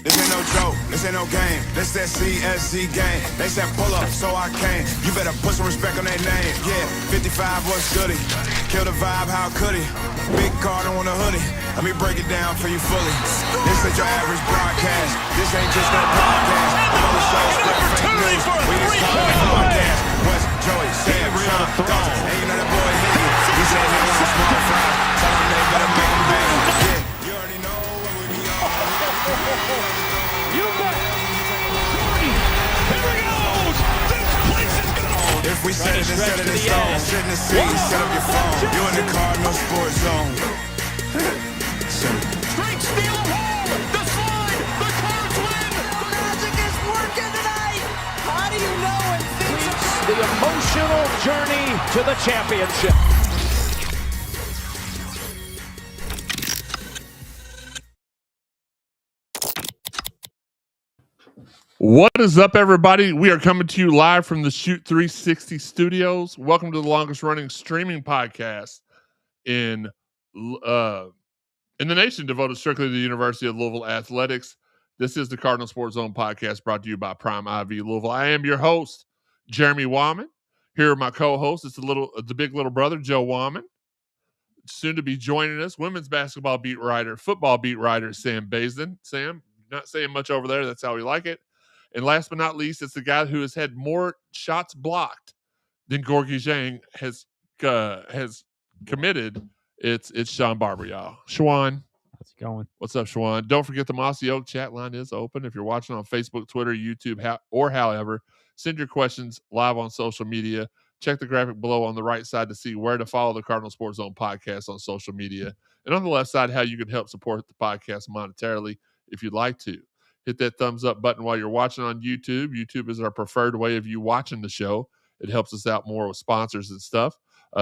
This ain't no joke, this ain't no game. This that CSC game. They said pull up, so I came. You better put some respect on their name. Yeah, 55 was goody. Kill the vibe, how could he? Big Cardinal on the hoodie. Let me break it down for you fully. This ain't your average broadcast. This ain't just no podcast. All the shows spread fake news. We just call it podcast. West, Joey, Sam, Sean, Dawson. And you know that boy hit you. He said he want a small fry. Tell him they better make him big. Yeah, you already know what we be on. You bet. Here he goes. This place is gonna. If we set it instead of the stone, sit in the seat, set up your phone. You in the Cardinal sports zone. Straight steal of home. The slide. The Cards win. The magic is working tonight. How do you know when things are The emotional journey to the championship. What is up, everybody? We are coming to you live from the Shoot 360 studios. Welcome to the longest running streaming podcast in the nation devoted strictly to the University of Louisville athletics. This is the Cardinal Sports Zone podcast brought to you by Prime IV Louisville. I am your host, Jeremy Wahman. Here are my co-hosts. It's the big little brother, Joe Wahman. Soon to be joining us, women's basketball beat writer, football beat writer, Sam Baisden. Sam, not saying much over there. That's how we like it. And last but not least, it's the guy who has had more shots blocked than Gorgie Zhang has committed. It's Sean Barber, y'all. Schwan. How's it going? What's up, Schwan? Don't forget the Mossy Oak chat line is open. If you're watching on Facebook, Twitter, YouTube, however, send your questions live on social media. Check the graphic below on the right side to see where to follow the Cardinal Sports Zone podcast on social media. And on the left side, how you can help support the podcast monetarily if you'd like to. Hit that thumbs up button while you're watching on YouTube. YouTube is our preferred way of you watching the show. It helps us out more with sponsors and stuff.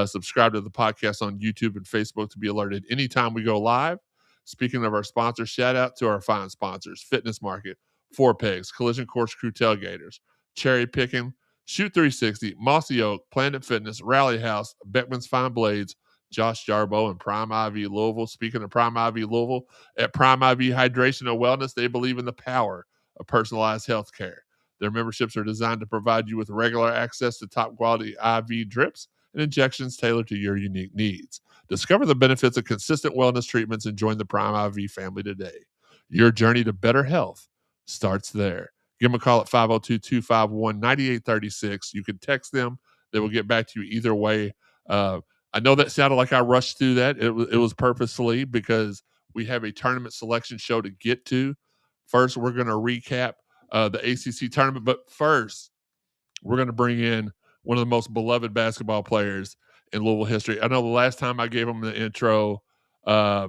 Subscribe to the podcast on YouTube and Facebook to be alerted anytime we go live. Speaking of our sponsors, shout out to our fine sponsors: Fitness Market, Four Pegs, Collision Course Crew Tailgaters, Cherry Picking, Shoot 360, Mossy Oak, Planet Fitness, Rally House, Beckman's Fine Blades, Josh Jarbo, and Prime IV Louisville. Speaking of Prime IV Louisville, at Prime IV Hydration and Wellness, they believe in the power of personalized health care. Their memberships are designed to provide you with regular access to top-quality IV drips and injections tailored to your unique needs. Discover the benefits of consistent wellness treatments and join the Prime IV family today. Your journey to better health starts there. Give them a call at 502-251-9836. You can text them. They will get back to you either way. I know that sounded like I rushed through that. It was purposefully because we have a tournament selection show to get to. First, we're going to recap the ACC tournament. But first, we're going to bring in one of the most beloved basketball players in Louisville history. I know the last time I gave him the intro, I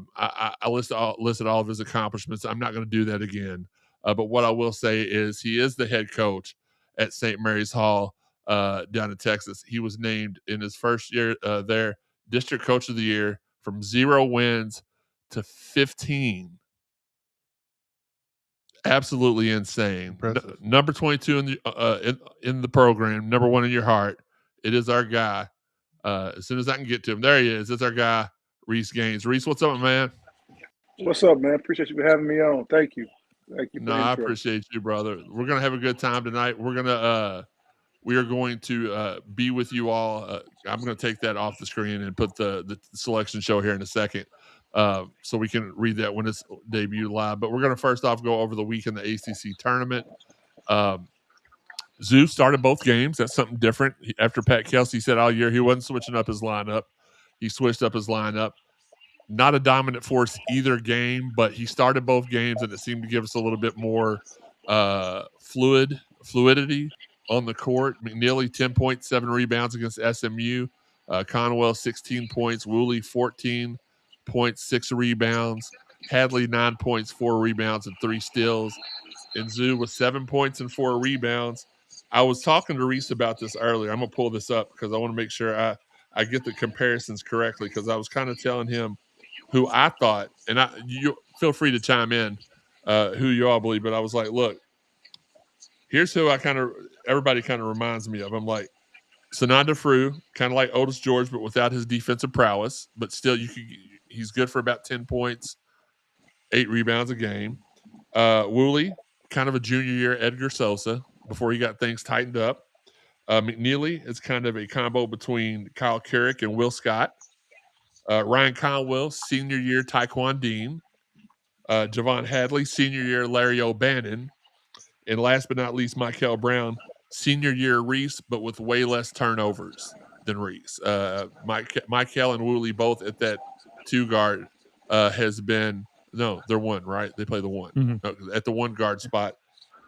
listed all of his accomplishments. I'm not going to do that again. But what I will say is he is the head coach at St. Mary's Hall down in Texas. He was named in his first year there District Coach of the Year from 0 wins to 15. Absolutely insane. Number 22 in the program, number 1 in your heart. It is our guy. As soon as I can get to him, there he is. It's our guy, Reece Gaines. Reece, what's up, man? What's up, man? Appreciate you for having me on. Thank you. Thank you. No, I appreciate you, brother. We're gonna have a good time tonight. We are going to be with you all. I'm going to take that off the screen and put the selection show here in a second, so we can read that when it's debuted live. But we're going to first off go over the week in the ACC tournament. Zoo started both games. That's something different. After Pat Kelsey said all year he wasn't switching up his lineup, he switched up his lineup. Not a dominant force either game, but he started both games, and it seemed to give us a little bit more fluidity on the court. McNeely, 10 points, 7 rebounds against SMU. Conwell, 16 points. Woolley, 14 points, 6 rebounds. Hadley, 9 points, 4 rebounds, and 3 steals. And Zoo with 7 points and 4 rebounds. I was talking to Reece about this earlier. I'm going to pull this up because I want to make sure I get the comparisons correctly, because I was kind of telling him who I thought, and you feel free to chime in who you all believe, but I was like, look, here's who everybody kind of reminds me of. I'm like, Sanaa Defrue, kind of like Otis George, but without his defensive prowess, but still he's good for about 10 points, 8 rebounds a game. Woolley, kind of a junior year Edgar Sosa before he got things tightened up. McNeely is kind of a combo between Kyle Carrick and Will Scott. Ryan Conwell, senior year Taekwon Dean. Javon Hadley, senior year Larry O'Bannon. And last but not least, Michael Brown, senior year Reece, but with way less turnovers than Reece. Michael and Woolley both at that two guard has been they're one, right? They play the one. At the one guard spot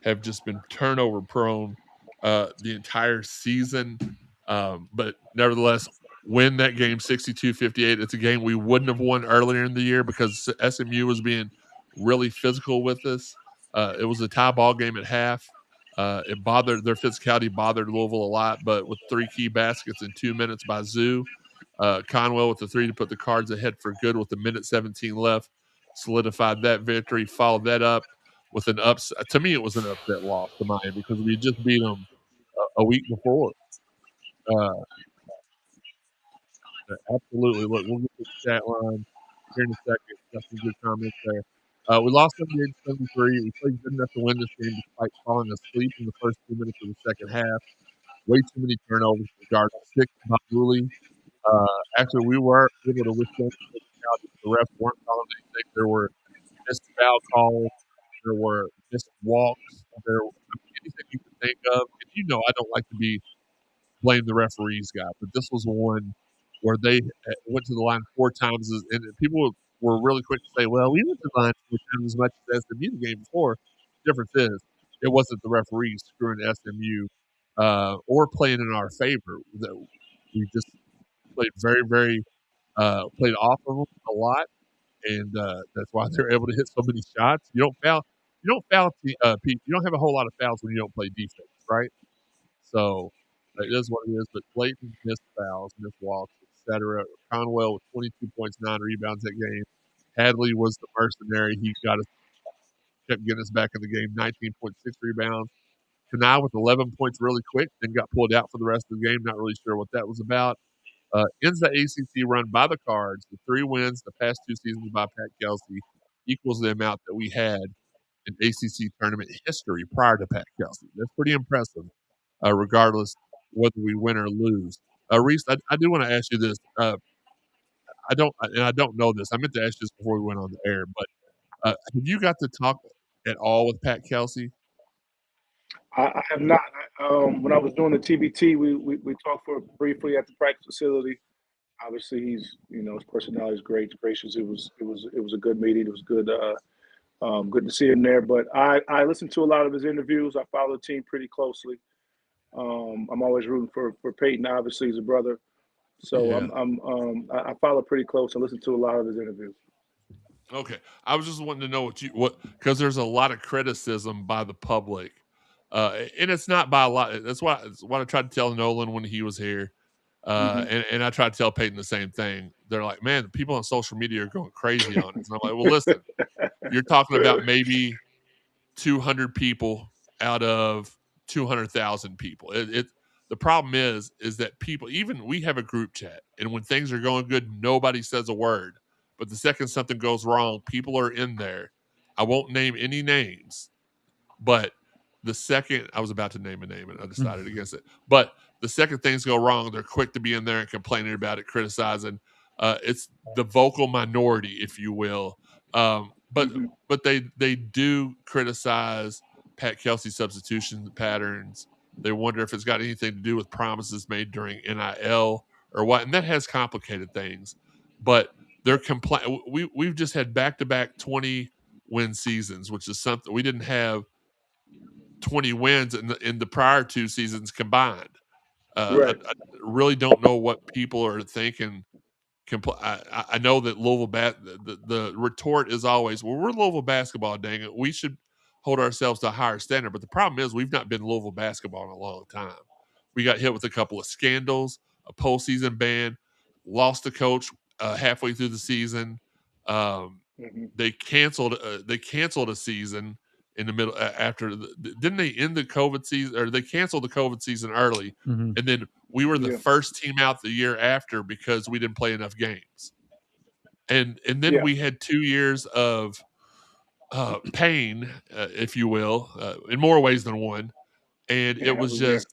have just been turnover prone the entire season. But nevertheless, win that game 62-58. It's a game we wouldn't have won earlier in the year because SMU was being really physical with us. It was a tie ball game at half. It bothered their physicality bothered Louisville a lot, but with 3 key baskets in 2 minutes by Zoo, Conwell with the 3 to put the Cards ahead for good with a minute 17 left, solidified that victory. Followed that up with an upset. To me, it was an upset loss to Miami because we just beat them a week before. Absolutely. Look, we'll get to the stat line here in a second. Got some good comments there. We lost 78-73. We played good enough to win this game despite falling asleep in the first 2 minutes of the second half. Way too many turnovers regardless. 6 by Woolley. Actually, we were able to withstand the physicality. The refs weren't calling anything. There were missed foul calls. There were missed walks. Anything you can think of. And I don't like to blame the referees guy, but this was one where they went to the line 4 times, and people were really quick to say, "Well, we went to the line 4 times as much as SMU the game before." The difference is, it wasn't the referees screwing SMU or playing in our favor. That we just played very, very played off of them a lot, and that's why they're able to hit so many shots. You don't foul. You don't foul. Pete, you don't have a whole lot of fouls when you don't play defense, right? So it is what it is. But Clayton missed fouls, missed walks, etc. Conwell with 22 points, 9 rebounds that game. Hadley was the mercenary. He kept getting us back in the game. 19.6 rebounds. Kanai with 11 points really quick, then got pulled out for the rest of the game. Not really sure what that was about. Ends the ACC run by the Cards with 3 wins the past 2 seasons by Pat Kelsey, equals the amount that we had in ACC tournament history prior to Pat Kelsey. That's pretty impressive, regardless whether we win or lose. Reece, I do want to ask you this. I don't know this. I meant to ask you this before we went on the air, but have you got to talk at all with Pat Kelsey? I have not. When I was doing the TBT, we talked for briefly at the practice facility. Obviously, his personality is great, gracious. It was a good meeting. It was good. Good to see him there. But I listened to a lot of his interviews. I follow the team pretty closely. I'm always rooting for Peyton. Obviously, he's a brother, so Yeah. I follow pretty close and listen to a lot of his interviews. Okay, I was just wanting to know because there's a lot of criticism by the public, and it's not by a lot. That's what I tried to tell Nolan when he was here, and I tried to tell Peyton the same thing. They're like, "Man, the people on social media are going crazy on us," and I'm like, "Well, listen, you're talking about maybe 200 people out of 200,000 people. The problem is that people, even we have a group chat, and when things are going good, nobody says a word. But the second something goes wrong, people are in there. I won't name any names, but the second I was about to name a name and I decided against it. But the second things go wrong, they're quick to be in there and complaining about it, criticizing. It's the vocal minority, if you will. But they do criticize Pat Kelsey's substitution patterns. They wonder if it's got anything to do with promises made during NIL or what, and that has complicated things. But they're we've just had back-to-back 20-win seasons, which is something we didn't have 20 wins in the prior 2 seasons combined. Right. I really don't know what people are thinking. I know that Louisville the retort is always, well, we're Louisville basketball, dang it. We should hold ourselves to a higher standard. But the problem is we've not been Louisville basketball in a long time. We got hit with a couple of scandals, a postseason ban, lost a coach halfway through the season. They canceled a season in the middle after didn't they end the COVID season, or they canceled the COVID season early, and then we were the first team out the year after because we didn't play enough games, and then we had 2 years of pain, if you will, in more ways than one. And Yeah, it I was there. just,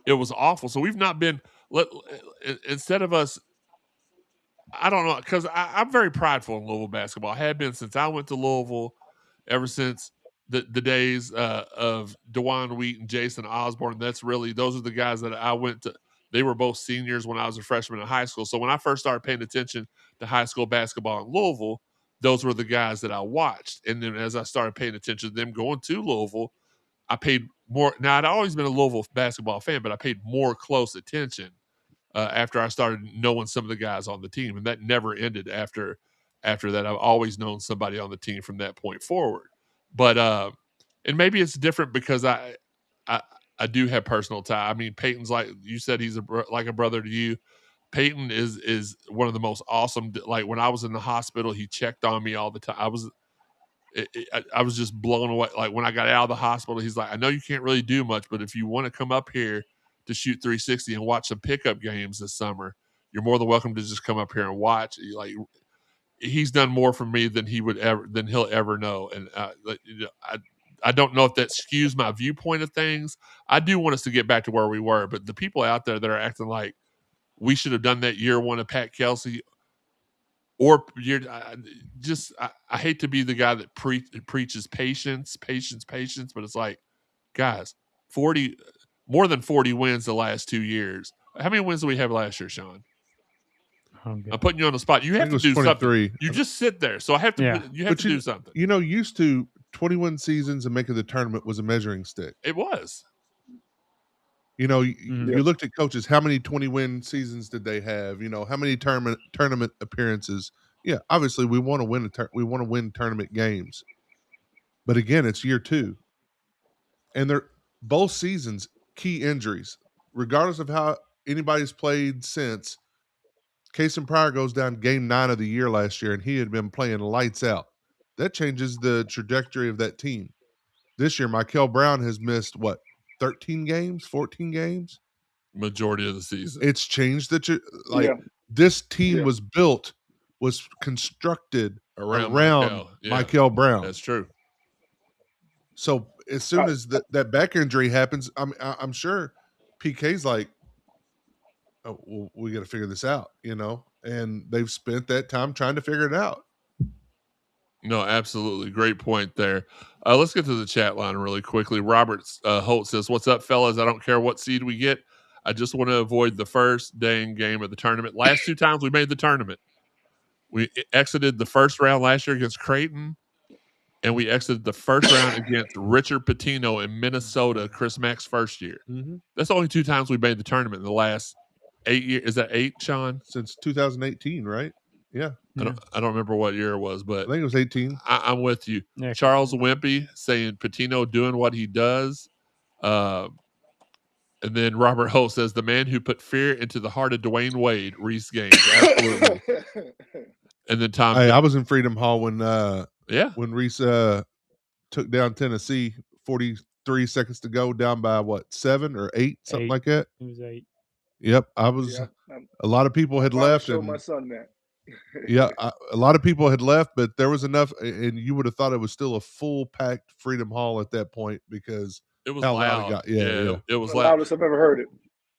it was awful. So we've not been, instead of us, I don't know, because I'm very prideful in Louisville basketball. I have been since I went to Louisville, ever since the days of DeJuan Wheat and Jason Osborne. Those are the guys that I went to. They were both seniors when I was a freshman in high school. So when I first started paying attention to high school basketball in Louisville, those were the guys that I watched. And then as I started paying attention to them going to Louisville, I paid more. Now, I'd always been a Louisville basketball fan, but I paid more close attention after I started knowing some of the guys on the team, and that never ended after that. I've always known somebody on the team from that point forward. But and maybe it's different because I I do have personal tie. I mean, Peyton's like you said, he's like a brother to you. Peyton is one of the most awesome. Like when I was in the hospital, he checked on me all the time. I was just blown away. Like when I got out of the hospital, he's like, I know you can't really do much, but if you want to come up here to shoot 360 and watch some pickup games this summer, you're more than welcome to just come up here and watch. Like he's done more for me than he'll ever know. And I don't know if that skews my viewpoint of things. I do want us to get back to where we were, but the people out there that are acting like we should have done that year one of Pat Kelsey, or I hate to be the guy that preaches patience, but it's like, guys, 40 more than 40 wins the last 2 years. How many wins did we have last year, Sean? I'm putting you on the spot. You have to do 23. Something. You just sit there. So I have to. Yeah. You have to do something. Used to 21 seasons and making the tournament was a measuring stick. It was. You looked at coaches. How many 20-win seasons did they have? How many tournament appearances? Yeah, obviously we want to win. We want to win tournament games. But again, it's year 2, and they're both seasons key injuries. Regardless of how anybody's played since, Cason Pryor goes down game 9 of the year last year, and he had been playing lights out. That changes the trajectory of that team. This year, Michael Brown has missed 13 games, 14 games? Majority of the season. It's changed this team was constructed around Michael Brown. That's true. So as soon as that back injury happens, I'm sure PK's like, oh, well, we got to figure this out, and they've spent that time trying to figure it out. No, absolutely. Great point there. Let's get to the chat line really quickly. Robert Holt says, what's up, fellas? I don't care what seed we get. I just want to avoid the first dang game of the tournament. Last 2 times we made the tournament. We exited the first round last year against Creighton, and we exited the first round against Richard Pitino in Minnesota, Chris Mack's first year. Mm-hmm. That's the only 2 times we made the tournament in the last 8 years. Is that 8, Sean? Since 2018, right? Yeah. I don't remember what year it was, but I think it was 18. I'm with you. Yeah. Charles Wimpy saying Pitino doing what he does. And then Robert Holt says the man who put fear into the heart of Dwayne Wade, Reece Gaines. Absolutely. And then Tom. Hey, I was in Freedom Hall when Reece took down Tennessee, 43 seconds to go, down by 7 or 8, something like that. It was 8. Yep, I was. A lot of people had left. Show my son that. Yeah, a lot of people had left, but there was enough, and you would have thought it was still a full packed Freedom Hall at that point because it was loud. It got. Yeah, it was the loudest I've ever heard it.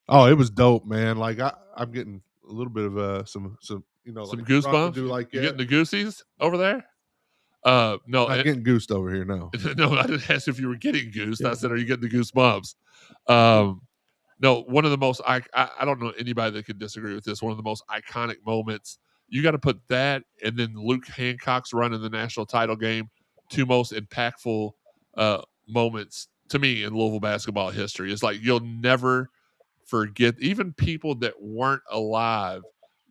Oh, it was dope, man! Like I'm getting a little bit of some some goosebumps. You getting the goosies over there? No, not getting goosed over here. No, no, I didn't ask if you were getting goosed. I said, are you getting the goosebumps? No, one of the most I don't know anybody that could disagree with this. One of the most iconic moments. You got to put that and then Luke Hancock's run in the national title game, 2 most impactful moments to me in Louisville basketball history. It's like you'll never forget, even people that weren't alive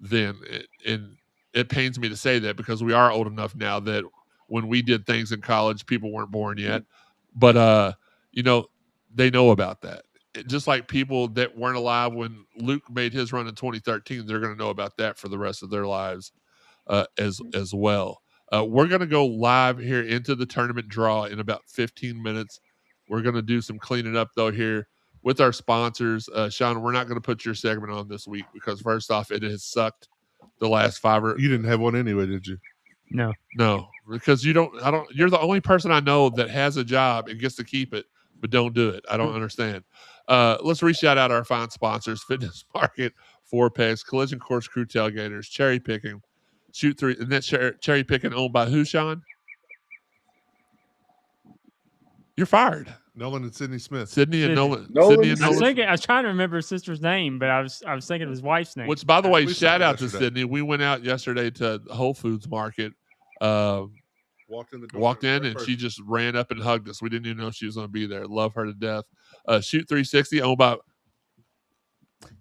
then. And it pains me to say that because we are old enough now that when we did things in college, people weren't born yet. But they know about that. Just like people that weren't alive when Luke made his run in 2013, they're going to know about that for the rest of their lives as well. We're going to go live here into the tournament draw in about 15 minutes. We're going to do some cleaning up, though, here with our sponsors. Sean, we're not going to put your segment on this week because, first off, it has sucked the last 5 or... You didn't have one anyway, did you? No. because you're the only person I know that has a job and gets to keep it, but don't do it. I don't understand. Let's shout out our fine sponsors: Fitness Market, Four Pegs, Collision Course Crew Tailgaters, Cherry Picking, Shoot Three, and that's Cherry Picking owned by who, Sean? You're fired. Nolan and Sydney Smith. Sydney and Nolan. Nolan Sydney and I was Nolan. thinking, I was trying to remember his sister's name, but I was thinking of his wife's name. Which, by the way, We shout saw out to yesterday. Sydney. We went out yesterday to Whole Foods Market. Walked in the door. Walked in right and first. she just ran up and hugged us. We didn't even know she was going to be there. Love her to death. Shoot 360 owned by.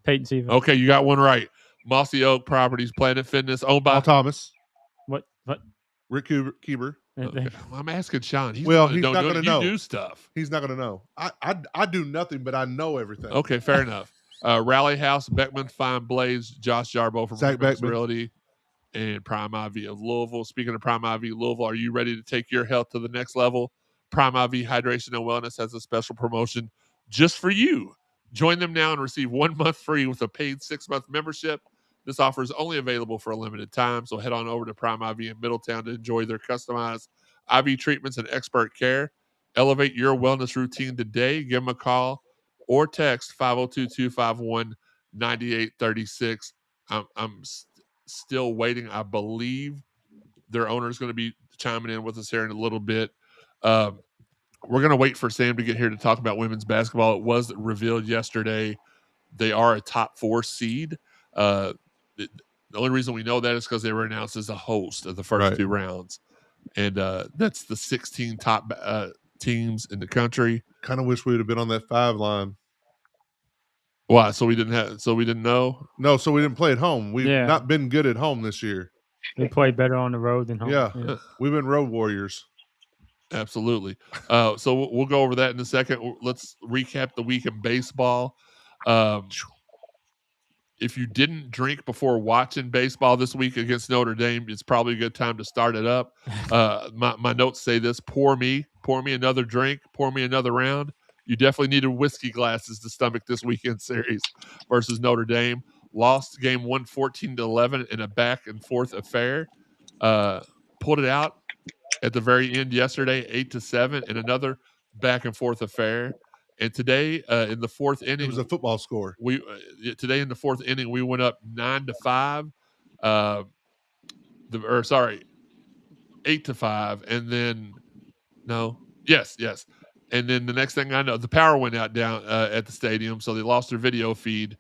Peyton Siva. Okay, you got one right. Mossy Oak Properties, Planet Fitness owned by. Paul Thomas. What? Rick Keeber. Okay. I'm asking Sean. He's Well, not he's not going gonna to know. You do stuff. He's not going to know. I do nothing, but I know everything. Okay, fair enough. Rally House, Beckman Fine Blades, Josh Jarbo from Zach Remax Beckman. Realty, and Prime IV of Louisville. Speaking of Prime IV Louisville, are you ready to take your health to the next level? Prime IV Hydration and Wellness has a special promotion just for you. Join them now and receive 1 month free with a paid 6-month membership. This offer is only available for a limited time, so head on over to Prime IV in Middletown to enjoy their customized IV treatments and expert care. Elevate your wellness routine today. Give them a call or text 502-251-9836. I'm still waiting. I believe their owner is going to be chiming in with us here in a little bit. We're going to wait for Sam to get here to talk about women's basketball. It was revealed yesterday they are a top 4 seed. The only reason we know that is because they were announced as a host of the first 2 rounds. And that's the 16 top teams in the country. Kind of wish we would have been on that 5 line. Why? So we didn't know? No, so we didn't play at home. We've Yeah. not been good at home this year. We play better on the road than home. Yeah. We've been road warriors. Absolutely. So we'll go over that in a second. Let's recap the week in baseball. If you didn't drink before watching baseball this week against Notre Dame, it's probably a good time to start it up. My notes say this: pour me another drink, pour me another round. You definitely needed whiskey glasses to stomach this weekend series versus Notre Dame. Lost game 1 14-11 in a back and forth affair. Pulled it out at the very end yesterday, 8-7, in another back and forth affair. And today, in the 4th inning, It was a football score. Today in the 4th inning, we went up 9-5. 8-5, and then yes. And then the next thing I know, the power went out down at the stadium, so they lost their video feed.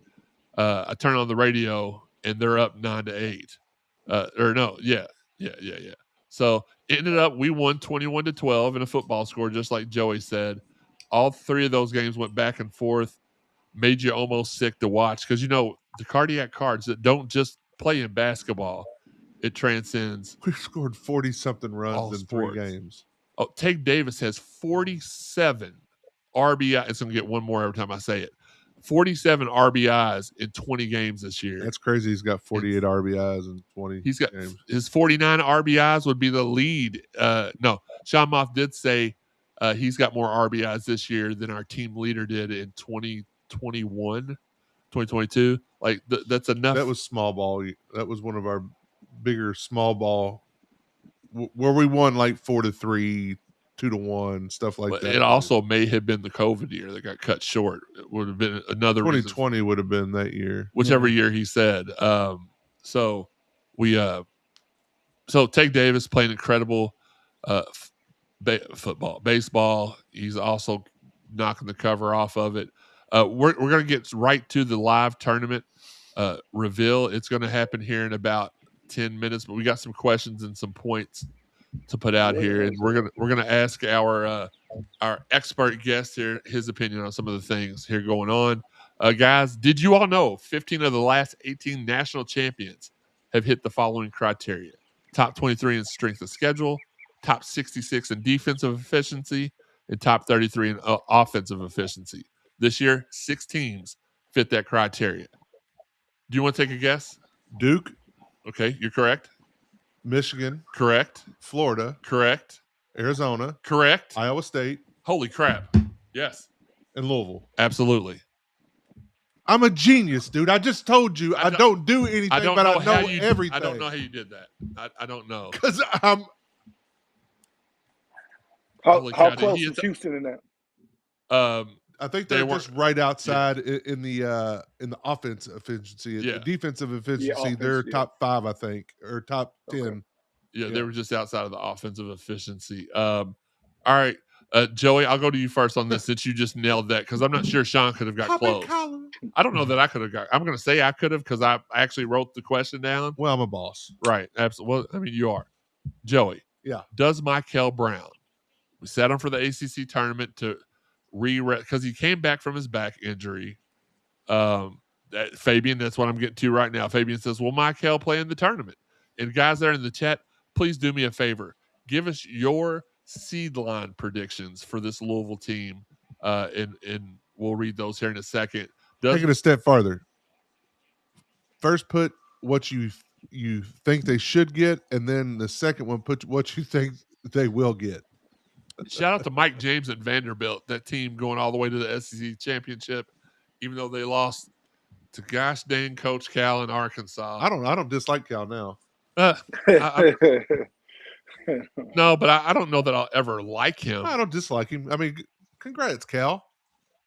I turn on the radio, and they're up 9-8. So ended up, we won 21-12 in a football score, just like Joey said. All 3 of those games went back and forth, made you almost sick to watch because, the cardiac cards that don't just play in basketball, it transcends. We scored 40-something runs All in sports. 3 games. Oh, Tank Davis has 47 RBI. It's going to get one more every time I say it. 47 RBIs in 20 games this year. That's crazy. He's got 48 RBIs in 20 He's got games. his 49 RBIs would be the lead. No, Sean Moff did say he's got more RBIs this year than our team leader did in 2022. Like that's enough. That was small ball. That was one of our bigger small ball where we won like 4-3, 2-1, stuff like But that. it also may have been the COVID year that got cut short. It would have been another 2020 would have been that year. Whichever year he said. So Tank Davis playing incredible baseball. He's also knocking the cover off of it. We're going to get right to the live tournament reveal. It's going to happen here in about 10 minutes, but we got some questions and some points to put out here, and we're gonna ask our expert guest here his opinion on some of the things here going on. Guys, did you all know 15 of the last 18 national champions have hit the following criteria: top 23 in strength of schedule, top 66 in defensive efficiency, and top 33 in offensive efficiency? This year, 6 teams fit that criteria. Do you want to take a guess? Duke. Okay, you're correct. Michigan. Correct. Florida. Correct. Arizona. Correct. Iowa State. Holy crap. Yes. And Louisville. Absolutely. I'm a genius, dude. I just told you I don't do anything, but I know everything. I don't know how you did that. I don't know. Because How cow, close is Houston in that? I think they're just right outside in the offense efficiency. Yeah. Defensive efficiency, offense, they're top 5, I think, or top 10. Okay. Yeah, they were just outside of the offensive efficiency. All right, Joey, I'll go to you first on this since you just nailed that because I'm not sure Sean could have got close. I don't know that I could have got. I'm going to say I could have because I actually wrote the question down. Well, I'm a boss. Right, absolutely. Well, I mean, you are. Joey. Yeah. Does Michael Brown? We set him for the ACC tournament to because he came back from his back injury. Fabian, that's what I'm getting to right now. Fabian says, "Will Michael play in the tournament?" And guys there in the chat, please do me a favor. Give us your seed line predictions for this Louisville team, and we'll read those here in a second. Take it a step farther. First, put what you think they should get, and then the second one, put what you think they will get. Shout out to Mike James at Vanderbilt, that team going all the way to the SEC championship, even though they lost to gosh dang Coach Cal in Arkansas. I don't dislike Cal now. No, but I don't know that I'll ever like him. I don't dislike him. I mean, congrats, Cal.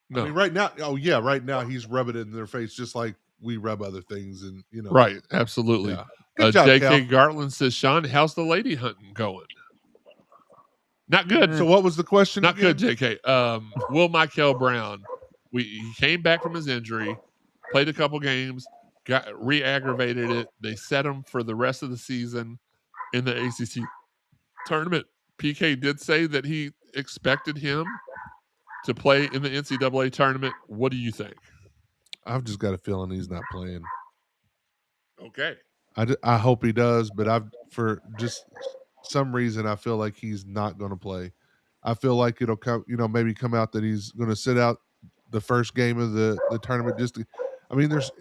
No. I mean, right now he's rubbing it in their face just like we rub other things, and Right, absolutely. Yeah. Good job, J.K. Cal. Gartland says, Sean, how's the lady hunting going? Not good. So what was the question? Not again? good, J.K. Will Michael Brown? He came back from his injury, played a couple games, got re-aggravated it. They set him for the rest of the season in the ACC tournament. PK did say that he expected him to play in the NCAA tournament. What do you think? I've just got a feeling he's not playing. Okay. I hope he does, but for just some reason I feel like he's not going to play. I feel like it'll come, maybe come out that he's going to sit out the first game of the tournament. There's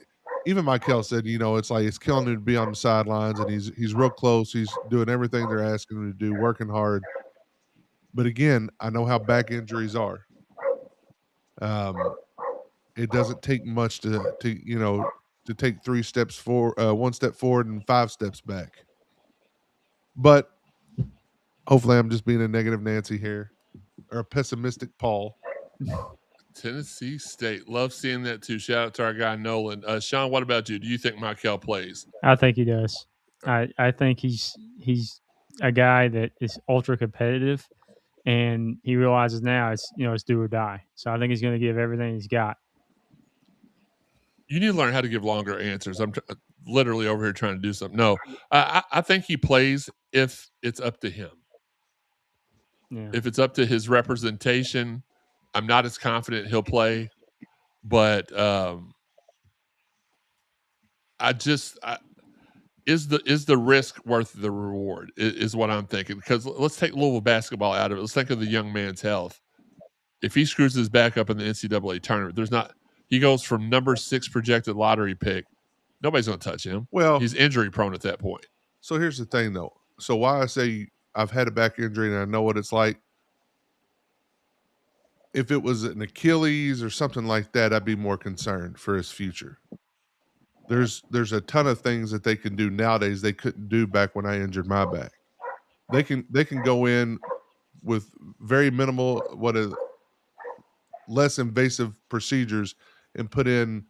even Michael said, it's like it's killing him to be on the sidelines, and he's real close. He's doing everything they're asking him to do, working hard. But again, I know how back injuries are. It doesn't take much to take 3 steps forward, 1 step forward and 5 steps back. But hopefully I'm just being a negative Nancy here, or a pessimistic Paul. Tennessee State. Love seeing that too. Shout out to our guy Nolan. Sean, what about you? Do you think Michael plays? I think he does. I think he's a guy that is ultra competitive, and he realizes now it's do or die. So I think he's going to give everything he's got. You need to learn how to give longer answers. I'm literally over here trying to do something. No, I think he plays if it's up to him. Yeah. If it's up to his representation, I'm not as confident he'll play. But is the risk worth the reward? Is what I'm thinking. Because let's take Louisville basketball out of it. Let's think of the young man's health. If he screws his back up in the NCAA tournament, he goes from number 6 projected lottery pick. Nobody's going to touch him. Well, he's injury prone at that point. So here's the thing, though. So why I say I've had a back injury and I know what it's like. If it was an Achilles or something like that, I'd be more concerned for his future. There's a ton of things that they can do nowadays they couldn't do back when I injured my back. They can go in with very minimal, less invasive procedures and put in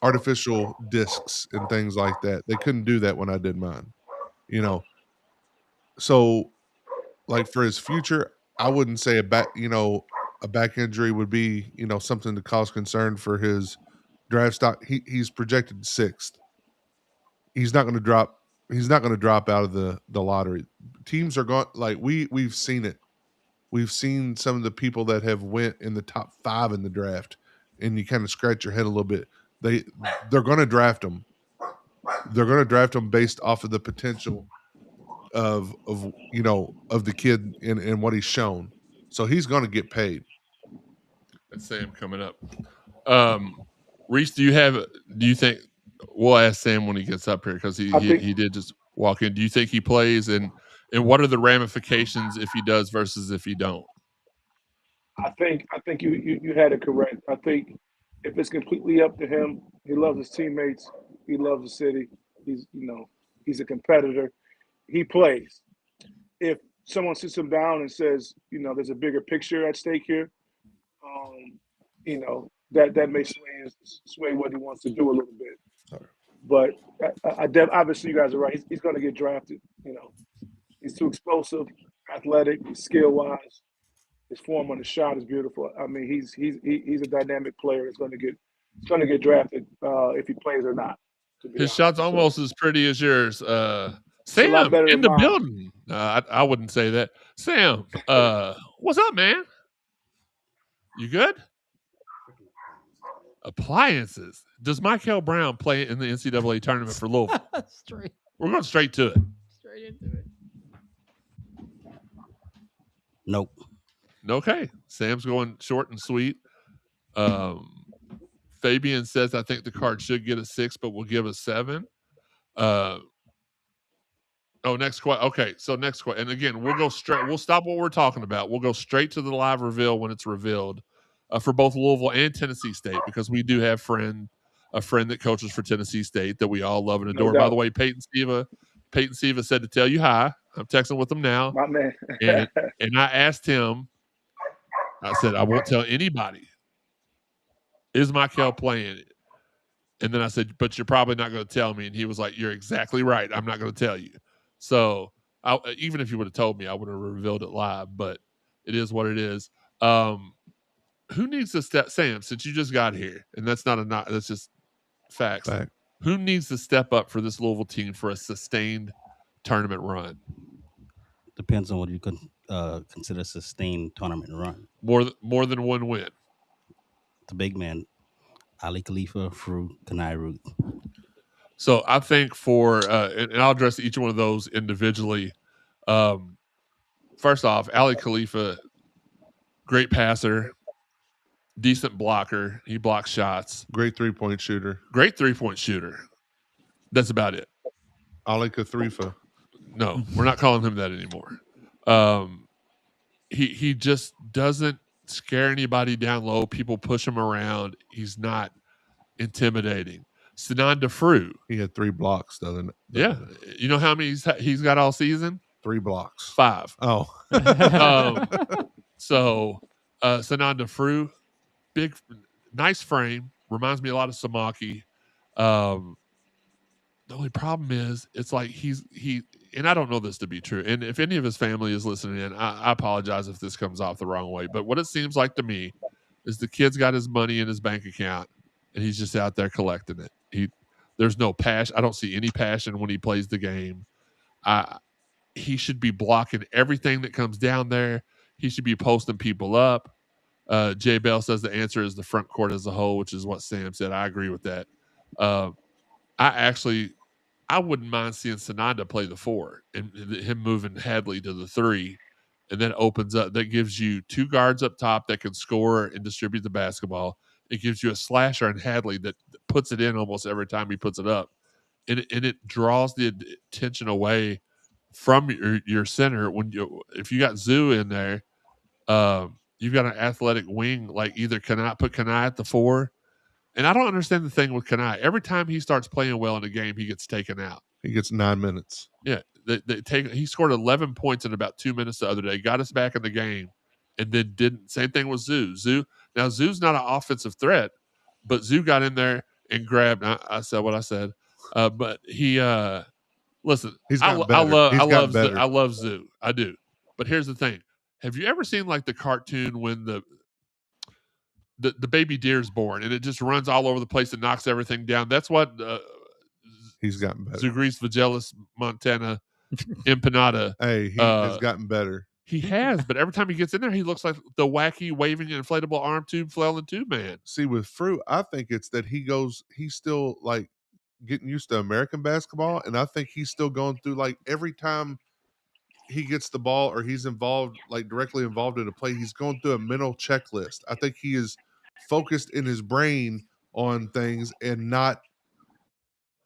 artificial discs and things like that. They couldn't do that when I did mine, So, like for his future, I wouldn't say a back injury would be, something to cause concern for his draft stock. He's projected 6th. He's not going to drop. He's not going to drop out of the lottery. Teams are going we've seen it. We've seen some of the people that have went in the top 5 in the draft, and you kind of scratch your head a little bit. They're going to draft him. They're going to draft him based off of the potential of the kid and what he's shown. So he's going to get paid. That's Sam coming up. Reece, do you think we'll ask Sam when he gets up here because he did just walk in. Do you think he plays, and what are the ramifications if he does versus if he don't? I think you had it correct. I think if it's completely up to him, he loves his teammates, he loves the city. He's a competitor. He plays. If someone sits him down and says, there's a bigger picture at stake here, that may sway what he wants to do a little bit. But obviously, you guys are right. He's going to get drafted. He's too explosive, athletic, skill wise. His form on the shot is beautiful. I mean, he's a dynamic player. It's going to get drafted if he plays or not. His shot's almost as pretty as yours. Sam in the building. I wouldn't say that. Sam, what's up, man? You good? Appliances. Does Michael Brown play in the NCAA tournament for Louisville? We're going straight to it. Straight into it. Nope. Okay. Sam's going short and sweet. Fabian says, I think the card should get a 6, but we'll give a 7. Next question. Okay, so next question. And again, we'll go straight. We'll stop what we're talking about. We'll go straight to the live reveal when it's revealed for both Louisville and Tennessee State, because we do have a friend that coaches for Tennessee State that we all love and adore. By the way, Peyton Siva said to tell you hi. I'm texting with him now. My man. and I asked him, I said, I won't tell anybody. Is Michael playing it? And then I said, but you're probably not going to tell me. And he was like, you're exactly right. I'm not going to tell you. So even if you would have told me, I would have revealed it live, but it is what it is. Who needs to step, Sam, since you just got here, and that's that's just facts. Who needs to step up for this Louisville team for a sustained tournament run? Depends on what you consider sustained tournament run. More than one win. The big man, Ali Khalifa, Fru, Kanai Ruth. So I think and I'll address each one of those individually. First off, Ali Khalifa, great passer, decent blocker. He blocks shots. Great 3-point shooter. That's about it. Ali Khalifa. No, we're not calling him that anymore. He just doesn't scare anybody down low. People push him around. He's not intimidating. Sinan Defru. He had 3 blocks the other night. Yeah. You know how many he's got all season? 3 blocks. 5. Oh. So Sinan Defru, big, nice frame. Reminds me a lot of Samaki. The only problem is it's like he and I don't know this to be true. And if any of his family is listening in, I apologize if this comes off the wrong way. But what it seems like to me is the kid's got his money in his bank account and he's just out there collecting it. There's no passion. I don't see any passion when he plays the game. He should be blocking everything that comes down there. He should be posting people up. Jay Bell says the answer is the front court as a whole, which is what Sam said. I agree with that. I wouldn't mind seeing Sananda play the 4 and him moving Hadley to the 3, and then opens up. That gives you 2 guards up top that can score and distribute the basketball. It gives you a slasher in Hadley that puts it in almost every time he puts it up, and it draws the attention away from your center. If you got Zoo in there, you've got an athletic wing like either put Kanai at the 4. And I don't understand the thing with Kanai. Every time he starts playing well in a game, he gets taken out. He gets 9 minutes. Yeah. He scored 11 points in about 2 minutes the other day, got us back in the game, and then didn't. Same thing with Zoo. Now, Zoo's not an offensive threat, but Zoo got in there and grabbed. I said what I said. But he, listen, I love Zoo. I do. But here's the thing. Have you ever seen like the cartoon when the baby deer's born and it just runs all over the place and knocks everything down? That's what he's gotten better. Zugris Vagelis Montana Empanada. Hey, he has gotten better. He has, but every time he gets in there, he looks like the wacky waving inflatable arm tube flailing tube man. See, with Fruit, I think it's that he's still like getting used to American basketball, and I think he's still going through like every time he gets the ball or he's directly involved in a play, he's going through a mental checklist. I think he is focused in his brain on things and not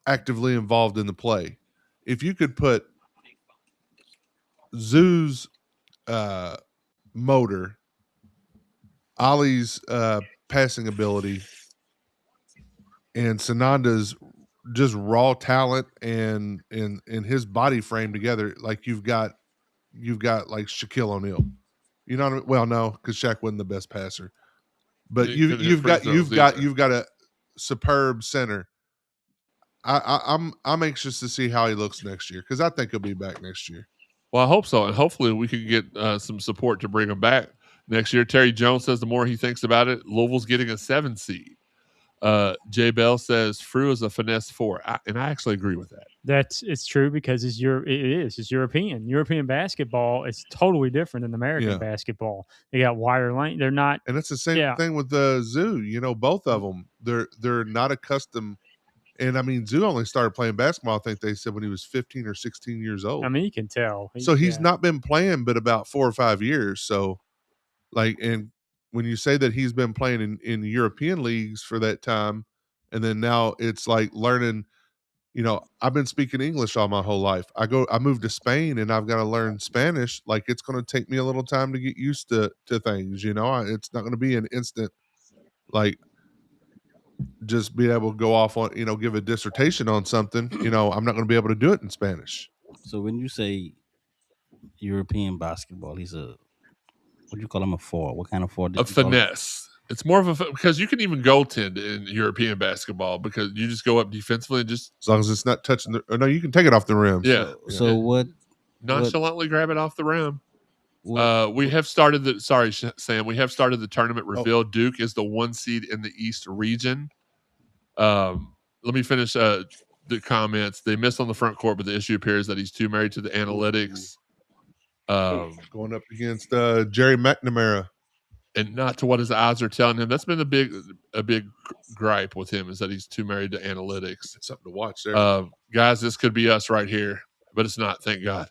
actively involved in the play. If you could put Zoo's motor, Ali's passing ability, and Sananda's just raw talent and his body frame together, like you've got you've got like Shaquille O'Neal. You know what I mean? Well, no, because Shaq wasn't the best passer. But He couldn't hit free throws you've got a superb center. I'm anxious to see how he looks next year because I think he'll be back next year. Well, I hope so, and hopefully we can get some support to bring him back next year. Terry Jones says the more he thinks about it, Louisville's getting a 7 seed. Jay Bell says Frew is a finesse 4, and I actually agree with that. It's true because it's European. European basketball is totally different than American basketball. They got wire lane. They're not, and it's the same thing with the Zoo. You know, both of them they're not accustomed. And I mean, Zoo only started playing basketball, I think they said, when he was 15 or 16 years old. I mean, you can tell. So he's not been playing but about 4 or 5 years. So, like, and when you say that he's been playing in European leagues for that time, and then now it's like learning, you know, I've been speaking English all my whole life. I moved to Spain and I've got to learn Spanish. Like, it's going to take me a little time to get used to things, you know. It's not going to be an instant, like, just be able to go off on, you know, give a dissertation on something. You know, I'm not going to be able to do it in Spanish. So when you say European basketball, he's a, what do you call him, a 4? What kind of 4? A finesse. It's more of a, because you can even goaltend in European basketball because you just go up defensively and just, as long as it's not touching the, or no, you can take it off the rim. Yeah. So what? Nonchalantly grab it off the rim. We have started the, sorry, Sam, we have started the tournament reveal. Duke is the 1 seed in the East region. Let me finish the comments. They missed on the front court, but the issue appears that he's too married to the analytics. Going up against Jerry McNamara. And not to what his eyes are telling him. That's been a big gripe with him, is that he's too married to analytics. It's something to watch there. Guys, this could be us right here, but it's not, thank God.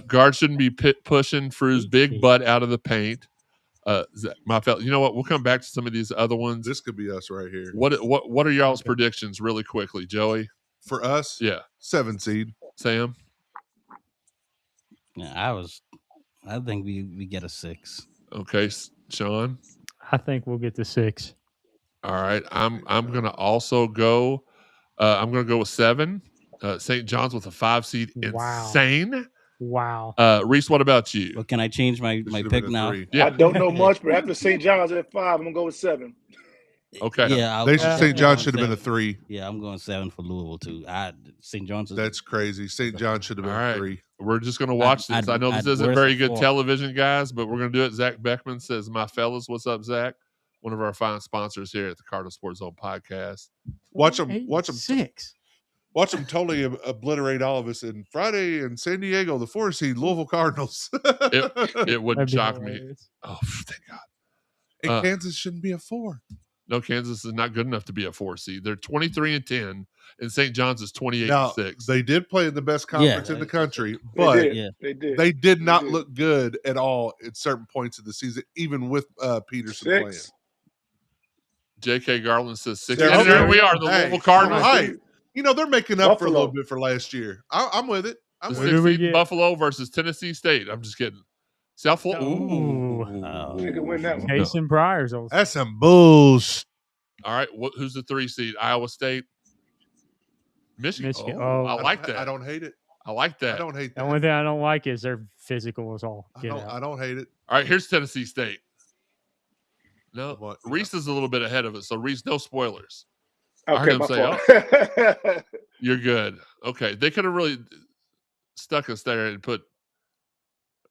Guard shouldn't be pushing Frew's big butt out of the paint. My fellow, you know what? We'll come back to some of these other ones. This could be us right here. What are y'all's predictions, really quickly, Joey? For us, 7 seed. Sam, yeah, I think we get a 6. Okay, Sean. I think we'll get to 6. All right, I'm gonna also go. I'm gonna go with 7. St. John's with a 5 seed. Insane. Wow. Reese, what about you? Well, can I change my pick now? Yeah. I don't know much, but after St. John's at 5, I'm gonna go with 7. Okay. Yeah, St. John should have been a 3. Yeah, I'm going 7 for Louisville too. St. John's. That's crazy. St. John should have been a 3. We're just going to watch this. I know this isn't very good television, guys, but we're going to do it. Zach Beckman says, "My fellas, what's up, Zach?" One of our fine sponsors here at the Cardinal Sports Zone podcast. Watch them 6. Watch them totally obliterate all of us. And Friday in San Diego, the 4 seed Louisville Cardinals. It wouldn't shock me. hilarious. Oh, thank God. And Kansas shouldn't be a 4. No, Kansas is not good enough to be a 4 seed. They're 23-10, and St. John's is 28-6. Now, they did play in the best conference in the country, but they did not look good at all at certain points of the season, even with Peterson playing. J.K. Garland says 6. And there we are, the Louisville Cardinals. Right. You know, they're making up for a little bit for last year. I'm with it. I'm with it. 6 seed Buffalo versus Tennessee State. I'm just kidding. South Florida. You can win that one. Jason Pryor's old. That's some bullshit. All right. Who's the 3 seed? Iowa State? Michigan. Oh, I like that. I don't hate it. I like that. I don't hate that. The only thing I don't like is they're physical as all. I don't hate it. All right. Here's Tennessee State. No, Reese is a little bit ahead of it. So, Reese, no spoilers. Okay, I heard him my say, fault. You're good. Okay. They could have really stuck us there and put.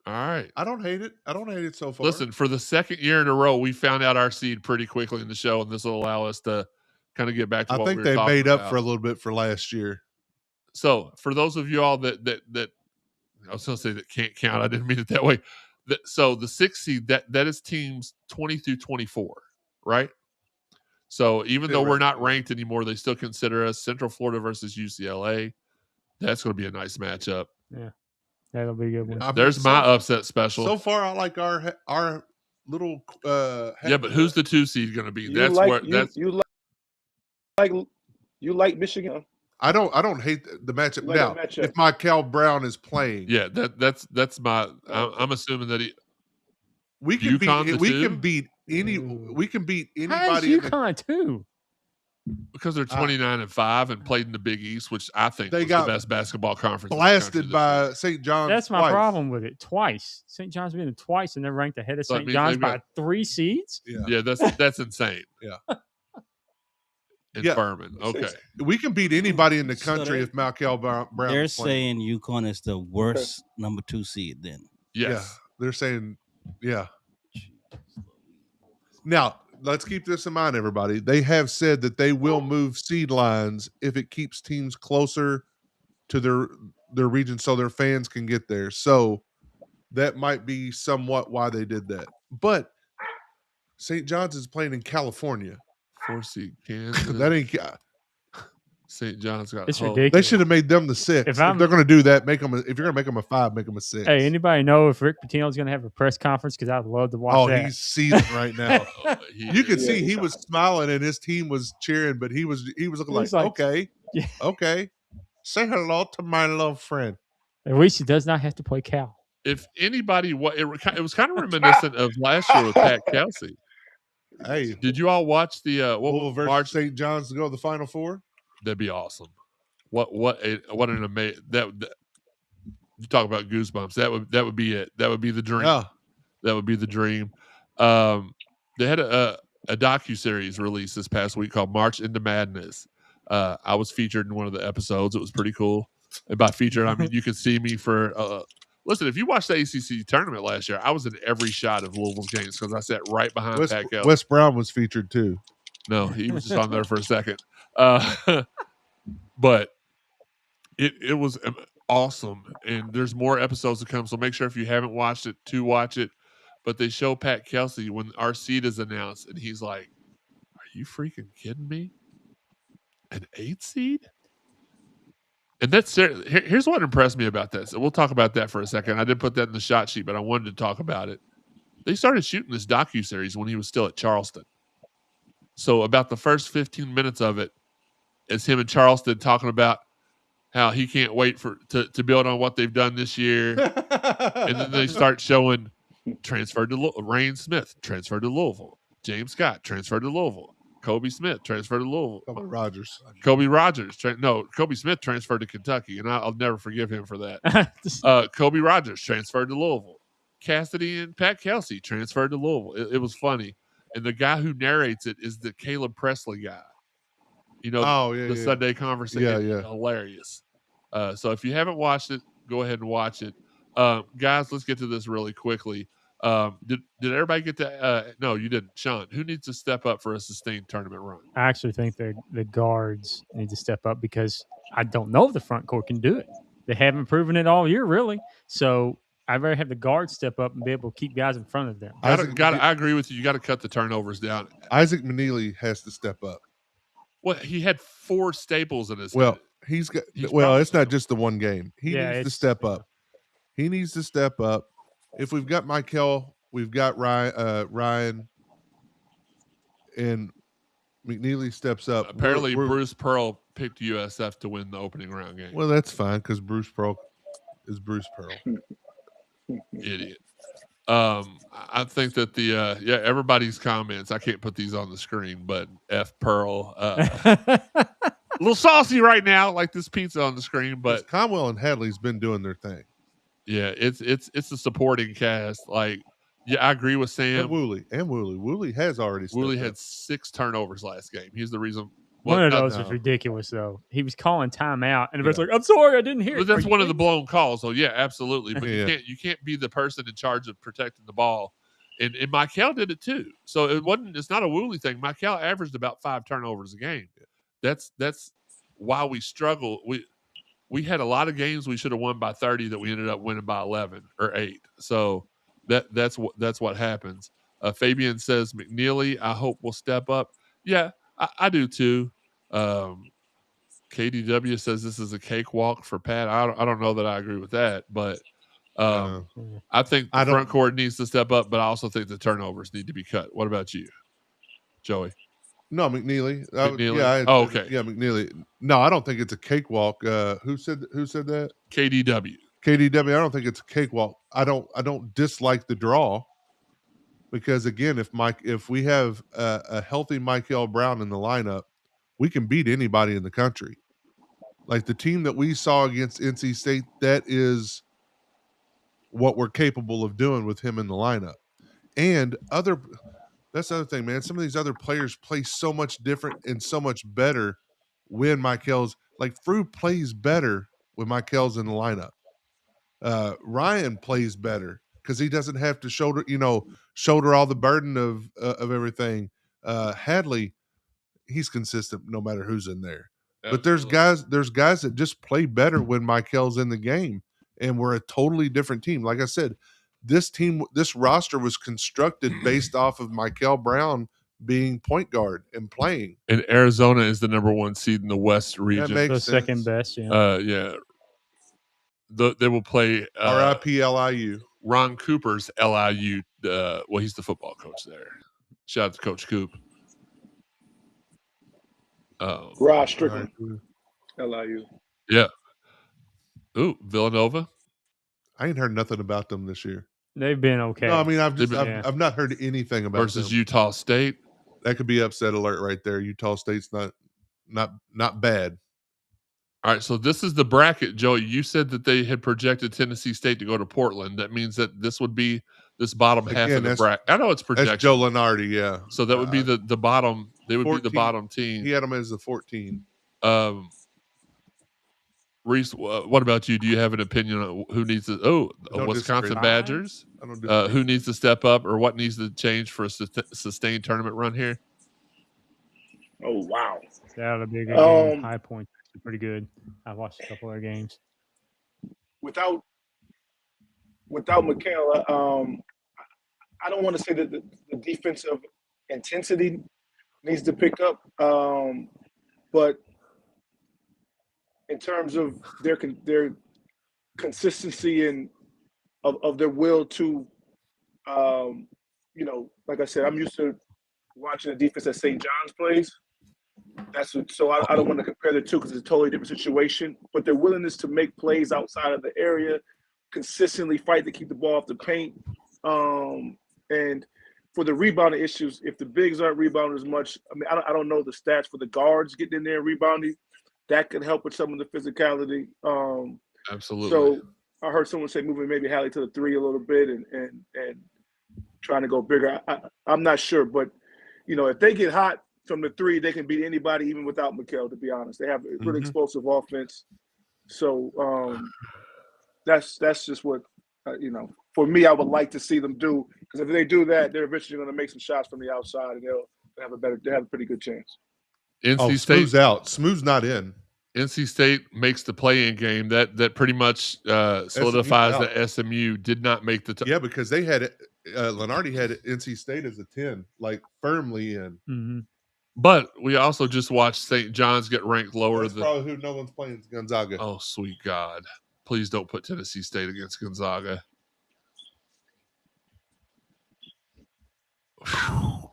All right. I don't hate it. I don't hate it so far. Listen, for the second year in a row, we found out our seed pretty quickly in the show, and this will allow us to kind of get back to what we were talking about. I think they made up for a little bit for last year. So, for those of you all that I was going to say that can't count, I didn't mean it that way. So, the 6th seed, that is teams 20 through 24, right? So, even though we're not ranked anymore, they still consider us. Central Florida versus UCLA. That's going to be a nice matchup. Yeah. That'll be a good one. There's my upset special. So far, I like our little. Yeah, but who's the 2 seed going to be? You like Michigan. I don't hate the matchup. Now, if Michael Brown is playing, yeah, that's my. I'm assuming that we can beat anybody. How's UConn too? Because they're 29-5 and played in the Big East, which I think They was got the best basketball conference in the country blasted this by year. St. John's. That's my twice. problem with it. Twice. St. John's been in twice, and they're ranked ahead of So that St. means John's they've by got- 3 seeds. Yeah. Yeah, that's insane. Yeah. And Yeah. Furman. Okay. We can beat anybody in the So country they- if Malkel Brown They're is playing. saying UConn is the worst number 2 seed. Then Yes. Yeah, they're saying, yeah. Now, let's keep this in mind, everybody. They have said that they will move seed lines if it keeps teams closer to their region so their fans can get there. So that might be somewhat why they did that. But St. John's is playing in California. 4 seed Kansas. That ain't. St. John's got It's hope. ridiculous. They should have made them the 6. If they're going to do that, make them. If you're going to make them a 5, make them a 6. Hey, anybody know if Rick Pitino's going to have a press conference? Because I'd love to watch Oh, that. he's seething right now. You could Yeah, see he's he was smiling and his team was cheering, but he was looking He's like, like- okay, Yeah. okay, say hello to my little friend. At least he does not have to play Cal. If anybody, it was kind of reminiscent of last year with Pat Kelsey. Hey, Did you all watch the Louisville versus March? St. John's to go to the Final Four? That'd be awesome. What an amazing that you talk about goosebumps. That would be it. That would be the dream. Yeah, That would be the dream. They had a docuseries released this past week called March into Madness. I was featured in one of the episodes. It was pretty cool. And by featured, I mean you could see me for. Listen, if you watched the ACC tournament last year, I was in every shot of Louisville's games because I sat right behind Pat Kelly. Wes Brown was featured too. No, he was just on there for a second. But it was awesome. And there's more episodes to come. So make sure if you haven't watched it to watch it. But they show Pat Kelsey when our seed is announced, and he's like, "Are you freaking kidding me? An 8 seed?" And that's here's what impressed me about this. And we'll talk about that for a second. I did put that in the shot sheet, but I wanted to talk about it. They started shooting this docuseries when he was still at Charleston. So about the first 15 minutes of it is him and Charleston talking about how he can't wait to build on what they've done this year. And then they start showing transferred to Rain Smith, transferred to Louisville. James Scott, transferred to Louisville. Kobe Smith, transferred to Louisville. Kobe Rogers. Kobe Smith transferred to Kentucky, and I'll never forgive him for that. Kobe Rogers transferred to Louisville. Cassidy and Pat Kelsey transferred to Louisville. It was funny. And the guy who narrates it is the Caleb Presley guy. You know, the Sunday conversation. Yeah. Hilarious. So if you haven't watched it, go ahead and watch it. Guys, let's get to this really quickly. Did everybody get to no, you didn't. Sean, who needs to step up for a sustained tournament run? I actually think the guards need to step up because I don't know if the front court can do it. They haven't proven it all year, really. So I'd rather have the guards step up and be able to keep guys in front of them. I agree with you. You got to cut the turnovers down. Isaac Manili has to step up. Well, he had 4 staples in his Well, head. it's not just the one game. He needs to step up. He needs to step up. If we've got Michael, we've got Ryan, and McNeely steps up. Apparently, Bruce Pearl picked USF to win the opening round game. Well, that's fine because Bruce Pearl is Bruce Pearl. Idiot. I think that everybody's comments. I can't put these on the screen, but F Pearl, a little saucy right now, like this pizza on the screen. But Conwell and Hadley's been doing their thing. Yeah, it's a supporting cast. Like, yeah, I agree with Sam. And Woolley. Woolley has already. Woolley had 6 turnovers last game. He's the reason. One of those was ridiculous, though. He was calling timeout, and everybody's like, "I'm sorry, I didn't hear it." But that's one of the blown calls. So yeah, absolutely. But Yeah. you can't be the person in charge of protecting the ball. And Michael did it too. So it's not a Woolley thing. Michael averaged about 5 turnovers a game. That's why we struggle. We had a lot of games we should have won by 30 that we ended up winning by 11 or 8. So that's what happens. Fabian says McNeely, I hope will step up. Yeah, I do too. KDW says this is a cakewalk for Pat. I don't know that I agree with that, but I think the front court needs to step up, but I also think the turnovers need to be cut. What about you, Joey? No, McNeely. McNeely? Okay. Yeah, McNeely. No, I don't think it's a cakewalk. Who said that? KDW. KDW. I don't think it's a cakewalk. I don't dislike the draw because again, if we have a healthy Michael Brown in the lineup, we can beat anybody in the country. Like the team that we saw against NC State, that is what we're capable of doing with him in the lineup. And that's the other thing, man. Some of these other players play so much different and so much better when Michael's like Frew plays better when Michael's in the lineup. Ryan plays better because he doesn't have to shoulder all the burden of everything. Hadley, he's consistent no matter who's in there. But there's guys that just play better when Michael's in the game, and we're a totally different team. Like I said, this roster was constructed based off of Michael Brown being point guard and playing. And Arizona is the number 1 seed in the West region. That makes The sense. second best, yeah. They will play RIP LIU. Ron Cooper's LIU. He's the football coach there. Shout out to Coach Coop. Rod Strickland, LIU. Yeah. Ooh, Villanova. I ain't heard nothing about them this year. They've been okay. No, I mean I've not heard anything about versus them. Utah State. That could be upset alert right there. Utah State's not bad. All right, so this is the bracket, Joey. You said that they had projected Tennessee State to go to Portland. That means that this would be this bottom half of the bracket. I know it's projection. That's Joe Lenardi, yeah. So that would be the bottom. They would 14, be the bottom team. He had them as the 14. Reece, what about you? Do you have an opinion on who needs to? Wisconsin Badgers. Who needs to step up, or what needs to change for a sustained tournament run here? Oh wow, that'll be a good game. High Point, pretty good. I watched a couple of their games. Without Michaela, I don't want to say that the defensive intensity needs to pick up, but in terms of their consistency and of their will to, like I said, I'm used to watching the defense that St. John's plays. So I don't want to compare the two because it's a totally different situation. But their willingness to make plays outside of the area, consistently fight to keep the ball off the paint, and for the rebounding issues, if the bigs aren't rebounding as much, I mean, I don't know the stats for the guards getting in there and rebounding. That could help with some of the physicality. Absolutely. So I heard someone say moving maybe Hallie to the 3 a little bit and trying to go bigger. I'm not sure, but if they get hot from the 3, they can beat anybody even without Mikal. To be honest, they have a really explosive offense. So that's just what for me, I would like to see them do, because if they do that, they're eventually going to make some shots from the outside, and they have a pretty good chance. NC State Smooth's out. Smooth's not in. NC State makes the play-in game. That pretty much solidifies that SMU did not make the. Yeah, because they had it. Lenardi had NC State as a 10, like firmly in. Mm-hmm. But we also just watched St. John's get ranked lower. That's probably who no one's playing is Gonzaga. Oh, sweet God! Please don't put Tennessee State against Gonzaga.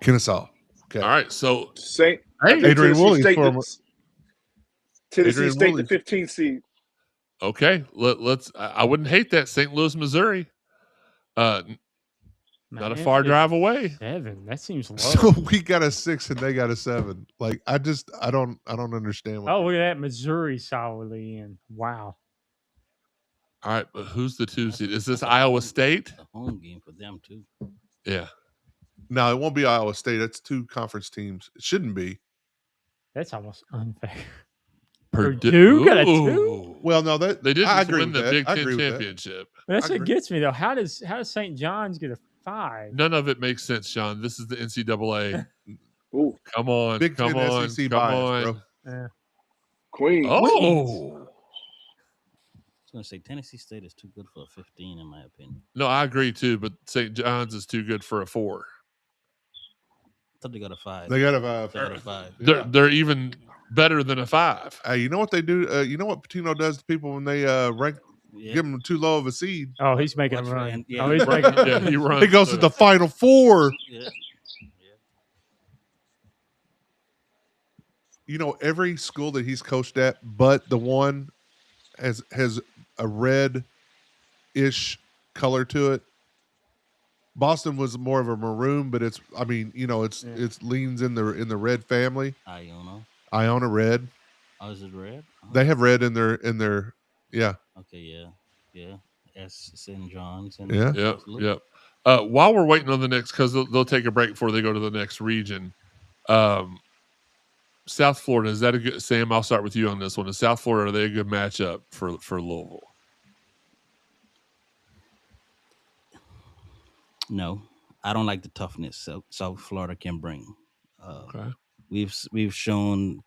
Kennesaw. Okay. All right, so Adrian Williams, Tennessee State, the 15th seed. Okay, let's. I wouldn't hate that. St. Louis, Missouri. Not a far drive away. 7. That seems low. So we got a 6 and they got a 7. Like I don't understand. Oh, look at that, Missouri solidly in. Wow. All right, but who's the 2 seed? Is this Iowa State? A home game for them too. Yeah. No, it won't be Iowa State. That's 2 conference teams. It shouldn't be. That's almost unfair. Purdue got a 2? Well, no, that they didn't I agree win the with Big that. Ten championship. That's what gets me though. How does St. John's get a 5? None of it makes sense, Sean. This is the NCAA. Ooh, come on, Big come Ten on, SEC come bias, on. Bro. Queen. Oh. I was going to say Tennessee State is too good for a 15, in my opinion. No, I agree too, but St. John's is too good for a 4. I thought they got a 5. They got a 5. They got a 5. They're even better than a 5. You know what they do? You know what Patino does to people when they give them too low of a seed? Oh, he's making them run. Yeah. Oh, he's making them Yeah, he runs. He goes to the Final Four. Yeah. You know, every school that he's coached at, but the one has a red-ish color to it. Boston was more of a maroon, but it's leans in the red family. Iona. Iona red. Oh, is it red? Oh, They have red in their yeah. okay, yeah. S. St. John's and Yeah. Yep, St. Luke. yep. While we're waiting on the next, because they'll take a break before they go to the next region. South Florida, is that a good, Sam? I'll start with you on this one. Is South Florida, are they a good matchup for Louisville? No, I don't like the toughness South Florida can bring. Okay. We've shown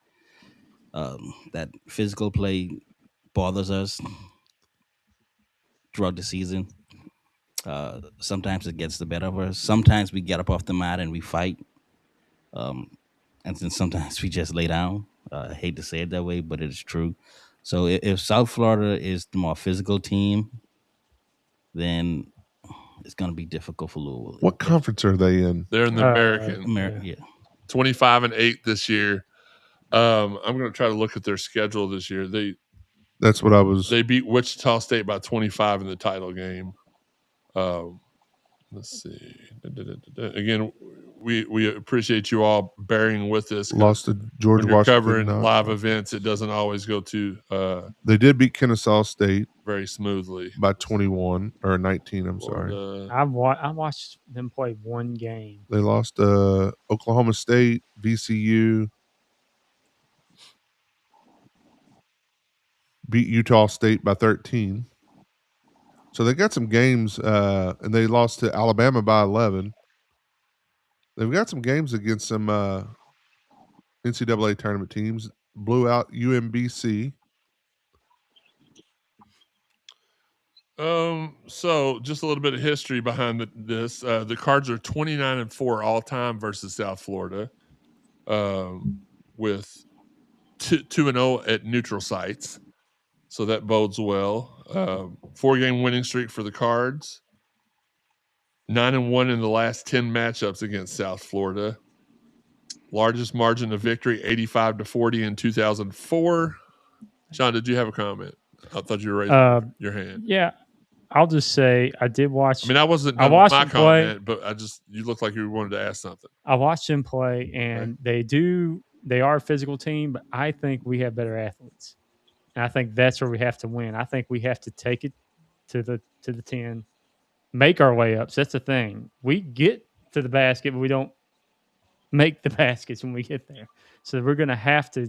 that physical play bothers us throughout the season. Sometimes it gets the better of us. Sometimes we get up off the mat and we fight. And then sometimes we just lay down. I hate to say it that way, but it is true. So if South Florida is the more physical team, then it's going to be difficult for Louisville. What conference are they in? They're in the American. Yeah. 25-8 this year. I'm going to try to look at their schedule this year. That's what I was. They beat Wichita State by 25 in the title game. Let's see. Again, we appreciate you all bearing with us. Lost to George when you're Washington. Covering live events, it doesn't always go too. They did beat Kennesaw State very smoothly by 21 or 19. I'm sorry. I watched them play one game. They lost Oklahoma State, VCU, beat Utah State by 13. So they got some games, and they lost to Alabama by 11. They've got some games against some NCAA tournament teams. Blew out UMBC. So just a little bit of history behind this. The Cards are 29-4 all time versus South Florida, with 2-0 at neutral sites. So that bodes well. 4-game winning streak for the Cards. 9-1 in the last 10 matchups against South Florida. Largest margin of victory, 85-40 in 2004. Sean, did you have a comment? I thought you were raising your hand. Yeah, I'll just say I did watch. I mean, I wasn't done with my comment, but you looked like you wanted to ask something. I watched them play, and they are a physical team, but I think we have better athletes. And I think that's where we have to win. I think we have to take it to the 10, make our way up. So that's the thing. We get to the basket, but we don't make the baskets when we get there. So we're gonna have to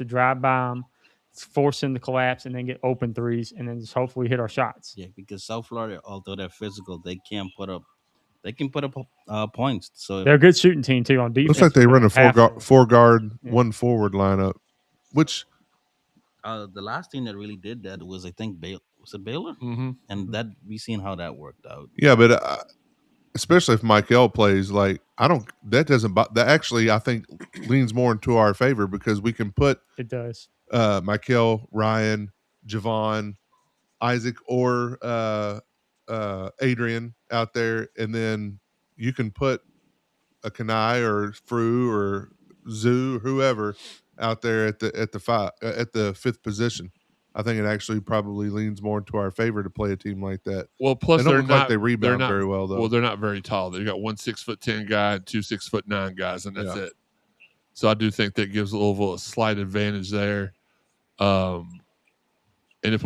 drive by them, force them to collapse, and then get open threes, and then just hopefully hit our shots. Yeah, because South Florida, although they're physical, they can put up points. So they're a good shooting team too on defense. Looks like they run a four guard, one forward lineup, which the last team that really did that was, I think, Baylor. Was it Baylor? Mm-hmm. And that we seen how that worked out. Yeah, but especially if Michael plays, like that actually I think leans more into our favor because we can put Michael, Ryan, Javon, Isaac, or Adrian out there, and then you can put a Kanai or Fru or Zoo or whoever out there at the fifth position. I think it actually probably leans more into our favor to play a team like that. Well, plus they don't look like they rebound very well, though. Well, they're not very tall. They've got one 6'10" guy and two 6'9" guys, and that's it. So I do think that gives Louisville a slight advantage there. And if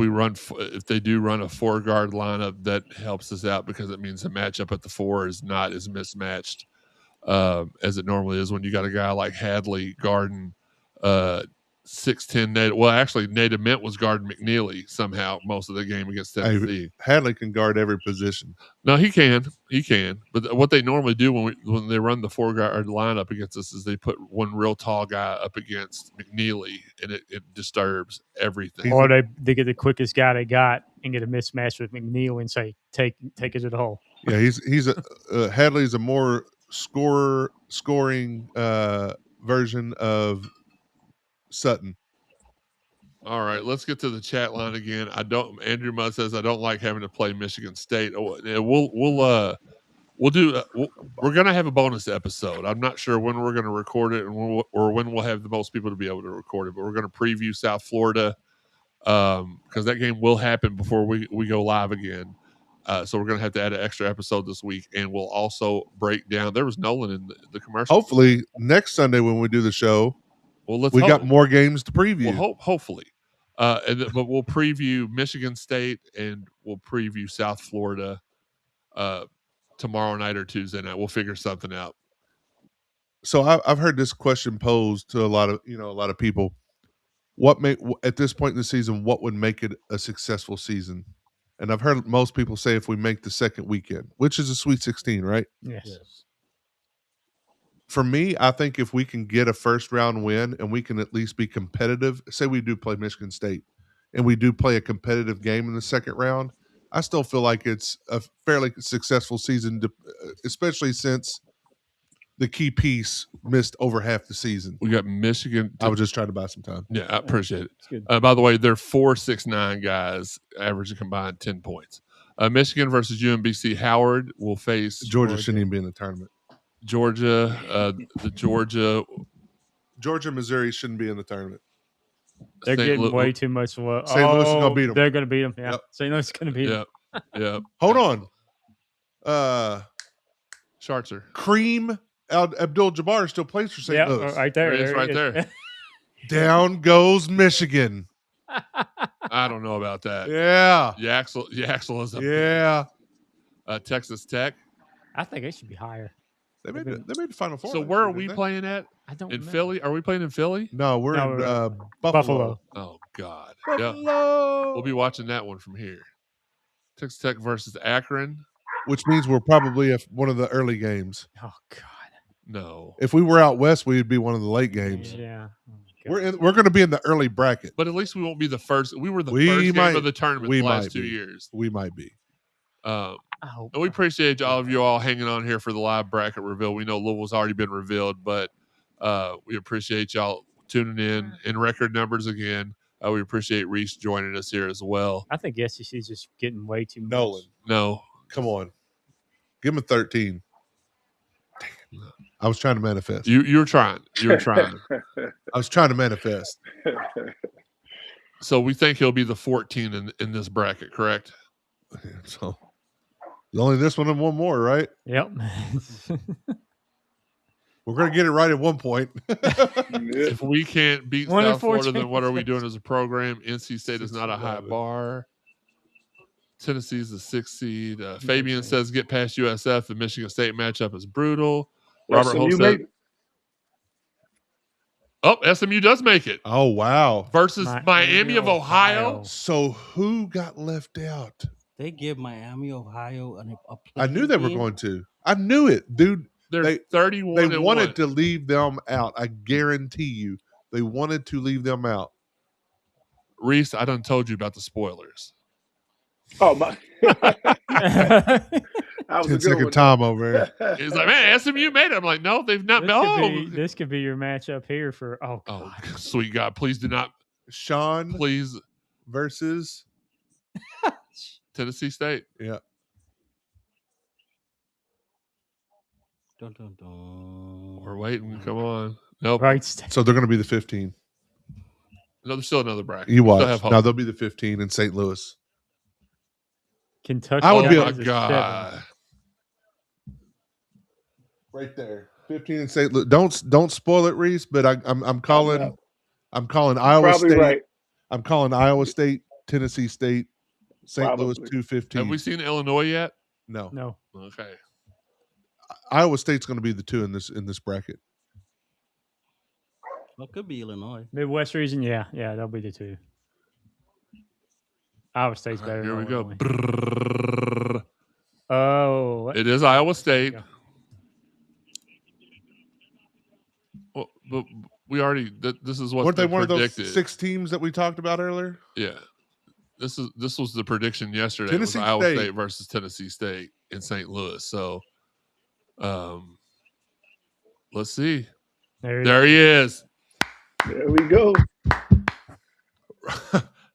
they do run a 4-guard lineup, that helps us out because it means the matchup at the 4 is not as mismatched as it normally is when you got a guy like Hadley guarding 6'10" Nate. Well, actually, Nate Ament was guarding McNeely somehow most of the game against Tennessee. Hadley can guard every position. No, he can. But what they normally do when they run the 4-guard lineup against us is they put one real tall guy up against McNeely, and it disturbs everything. Or they get the quickest guy they got and get a mismatch with McNeely and say, take it to the hole. Yeah, he's Hadley's a more scoring version of Sutton. All right, let's get to the chat line again. Andrew Mudd says I don't like having to play Michigan State. We're gonna have a bonus episode. I'm not sure when we're gonna record it or when we'll have the most people to be able to record it, but we're gonna preview South Florida because that game will happen before we go live again. So we're gonna have to add an extra episode this week, and we'll also break down. There was Nolan in the commercial. Hopefully next Sunday when we do the show, Well, let's we hope. got more games to preview. Well, hopefully. But we'll preview Michigan State and we'll preview South Florida tomorrow night or Tuesday night. We'll figure something out. So I've heard this question posed to a lot of people. At this point in the season, what would make it a successful season? And I've heard most people say if we make the second weekend, which is a Sweet 16, right? Yes. For me, I think if we can get a first round win and we can at least be competitive, say we do play Michigan State and we do play a competitive game in the second round, I still feel like it's a fairly successful season, especially since the key piece missed over half the season. We got Michigan. I was just trying to buy some time. Yeah, I appreciate It's good. it. By the way, they're 4-6-9 guys, averaging combined 10 points. Michigan versus UMBC. Howard will face Georgia shouldn't even be in the tournament. Georgia. Georgia, Missouri shouldn't be in the tournament. They're St. getting Lu- way too much love. St. Louis is gonna beat 'em. They're going to beat them. Yeah. Yep. St. Louis is going to beat them. Yep. Hold on. Schartzer. Kareem Abdul-Jabbar still plays for St. Yeah, Louis. right there. There he is, right he there. Down goes Michigan. I don't know about that. Yeah. Yaxel is up. Yeah. Texas Tech. I think it should be higher. They made the Final Four. So last where year, are we didn't they? playing at? I don't In remember. Philly? Are we playing in Philly? No, we're No, in Buffalo. Oh God. Buffalo. Yeah. We'll be watching that one from here. Texas Tech versus Akron. Which means we're probably one of the early games. Oh, God. No. If we were out west, we'd be one of the late games. Yeah. Oh, We're going to be in the early bracket. But at least we won't be the first. We were the We first might- game of the tournament we the last might 2 be. years. We might be. I hope. And we appreciate all of you all hanging on here for the live bracket reveal. We know Louisville's already been revealed, but we appreciate y'all tuning in record numbers again. We appreciate Reece joining us here as well. I think SEC's just getting way too much. Nolan, No. come on. Give him a 13. I was trying to manifest. You were trying. You were trying. I was trying to manifest. So we think he'll be the 14 in this bracket, correct? So there's only this one and one more, right? Yep. We're going to get it right at one point. If we can't beat One in South Florida, then 14. what are we doing as a program? NC State is not a high 6-11. bar. Tennessee's the 6th seed. Fabian says get past USF. The Michigan State matchup is brutal. Robert SMU Holt said, made it. SMU does make it Oh, wow. versus Miami of Ohio. Ohio. So who got left out? They give Miami, Ohio, a I knew they were game. going to. I knew it, dude. They're They- 31 They and wanted 1. to leave them out. I guarantee you. They wanted to leave them out. Reese, I done told you about the spoilers. Oh my! That was a 10 good second one. time over here. He's like, man, SMU made it. I'm like, no, they've not. This could be your matchup here for Oh, God. sweet God, please do not. Sean Please, versus Tennessee State. yeah. Dun, dun, dun. We're waiting. Come on. Nope. Right. So they're going to be the 15. No, there's still another bracket. You We still watch. have hope. Now they'll be the 15 in St. Louis. Kentucky. I would Oh be my a- has a God. Right there. 15 in St. Louis. Don't spoil it, Reese, but I'm calling Iowa Probably State. right. I'm calling Iowa State, Tennessee State, St. Louis Probably. 215. Have we seen Illinois yet? No. No. Okay. Iowa State's going to be the 2 in this bracket. Well, it could be Illinois. Midwest region. Yeah. Yeah. They'll be the 2. Iowa State's All right, better. here we than go. Illinois. Brrrr. Oh. It is Iowa State. Yeah. Well, but we already. This is what's Weren't they been one of predicted. those 6 teams that we talked about earlier? Yeah. This was the prediction yesterday. Tennessee it was Iowa State. State versus Tennessee State in St. Louis. So, let's see. There he is. There we go.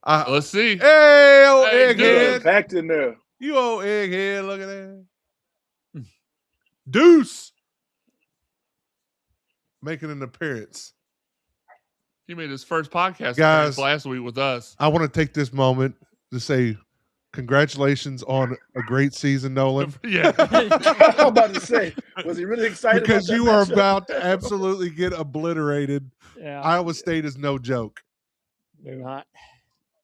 Let's see. Hey, old Hey, dude. egghead. Packed in there. You old egghead. Look at that. Deuce. Making an appearance. He made his first podcast Guys. appearance last week with us. I want to take this moment to say Congratulations on a great season, Nolan. Yeah. I'm about to say, was he really excited? Because about that you are matchup? about to absolutely get obliterated. Yeah, Iowa State is no joke. they're not.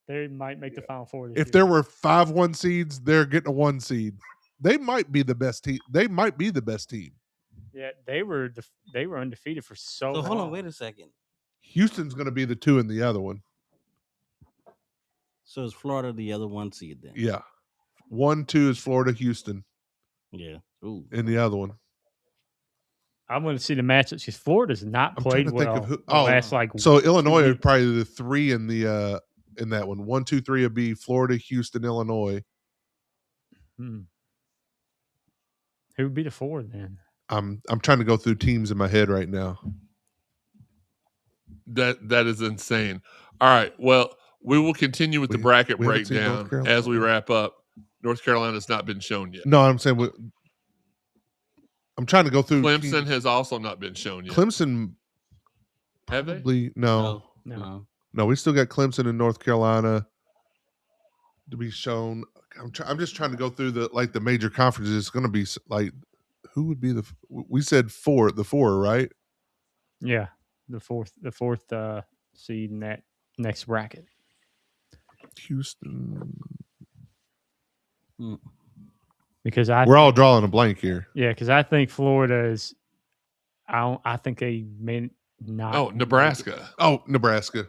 They might make the Final Four this If year. there were 5 1 seeds, they're getting a 1 seed. They might be the best team. They might be the best team. Yeah, they were undefeated for so long. hold on, wait a second. Houston's going to be the 2 in the other one. So is Florida the other 1 seed then? Yeah. 1, 2 is Florida, Houston Yeah. Ooh. in the other one. I'm going to see the matchups because Florida's not I'm trying played to think well. of who. the Oh, last, like, so Illinois 2 are weeks. probably the 3 in the in that one. 1, 2, 3 would be Florida, Houston, Illinois. Who would be the 4 then? I'm trying to go through teams in my head right now. That is insane. All right. Well, we will continue with the bracket we haven't seen North breakdown Carolina. as we wrap up. North Carolina's not been shown yet. No, I'm saying I'm trying to go through. Clemson has also not been shown yet. Clemson Have they? probably no. We still got Clemson and North Carolina to be shown. I'm just trying to go through the major conferences. It's going to be like who would be we said the 4, right? Yeah, the fourth seed in that next bracket. Houston. Because we're all drawing a blank here. Yeah, because I think Florida is. I think they may not. Oh, Nebraska. Nebraska.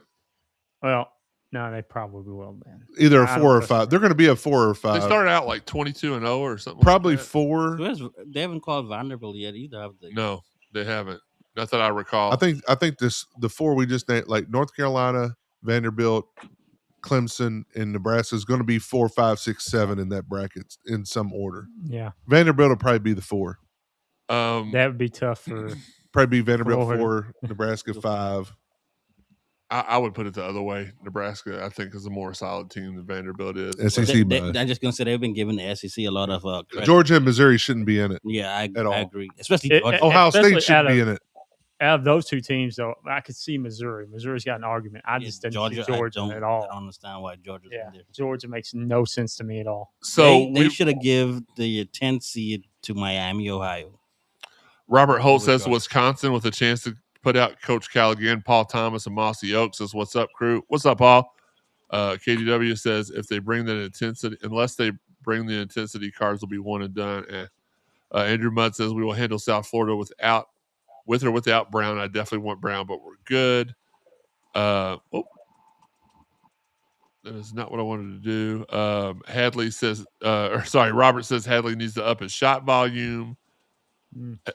Well, no, they probably will then. Either a 4 or 5. They're going to be a 4 or 5. They started out like 22-0 or something. Probably like that. 4. They haven't called Vanderbilt yet either, have they? No, they haven't. Not that I recall. I think the 4 we just named, like North Carolina, Vanderbilt, Clemson, and Nebraska is going to be 4, 5, 6, 7 in that bracket in some order. Yeah, Vanderbilt will probably be the 4. That would be tough for. Probably be Vanderbilt Florida. 4, Nebraska 5. I would put it the other way. Nebraska, I think, is a more solid team than Vanderbilt is. SEC. I'm just going to say they've been giving the SEC a lot of credit. Georgia and Missouri shouldn't be in it. Yeah, I all. agree. Especially Ohio State should be in it. Out of those 2 teams, though, I could see Missouri. Missouri's got an argument. I just didn't see Georgia at all. I don't understand why Georgia's in there. Georgia makes no sense to me at all. So they should have given the 10th seed to Miami, Ohio. Robert Holt says Wisconsin with a chance to put out Coach Callaghan. Paul Thomas and Mossy Oaks says, "What's up, crew? What's up, Paul?" KDW says, "If they bring that intensity, unless they bring the intensity, cards will be one and done." Andrew Mudd says, "We will handle South Florida with or without Brown. I definitely want Brown, but we're good." That is not what I wanted to do. Hadley says, Robert says Hadley needs to up his shot volume.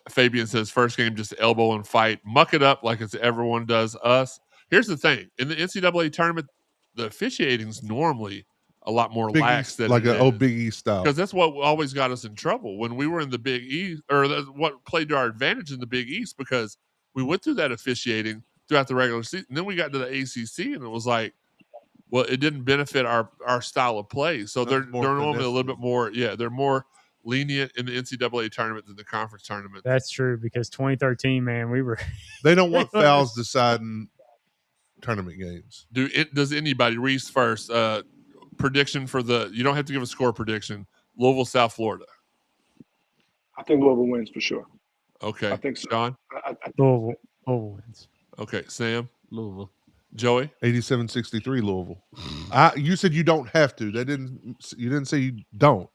Fabian says first game just elbow and fight, muck it up like it's everyone does us. Here's the thing: in the NCAA tournament, the officiating's normally a lot more lax than like an old Big East style, because that's what always got us in trouble when we were in the Big East, or what played to our advantage in the Big East, because we went through that officiating throughout the regular season. And then we got to the ACC, and it was like, well, it didn't benefit our style of play. So they're normally a little bit more, they're more lenient in the NCAA tournament than the conference tournament. That's true, because 2013, man, we were. They don't want fouls deciding tournament games. Does anybody, Reese first, prediction for you don't have to give a score prediction, Louisville, South Florida? I think Louisville wins for sure. Okay. I think so. Sean? Louisville wins. Okay. Sam? Louisville. Joey? 87-63 Louisville. You said you don't have to. You didn't say you don't.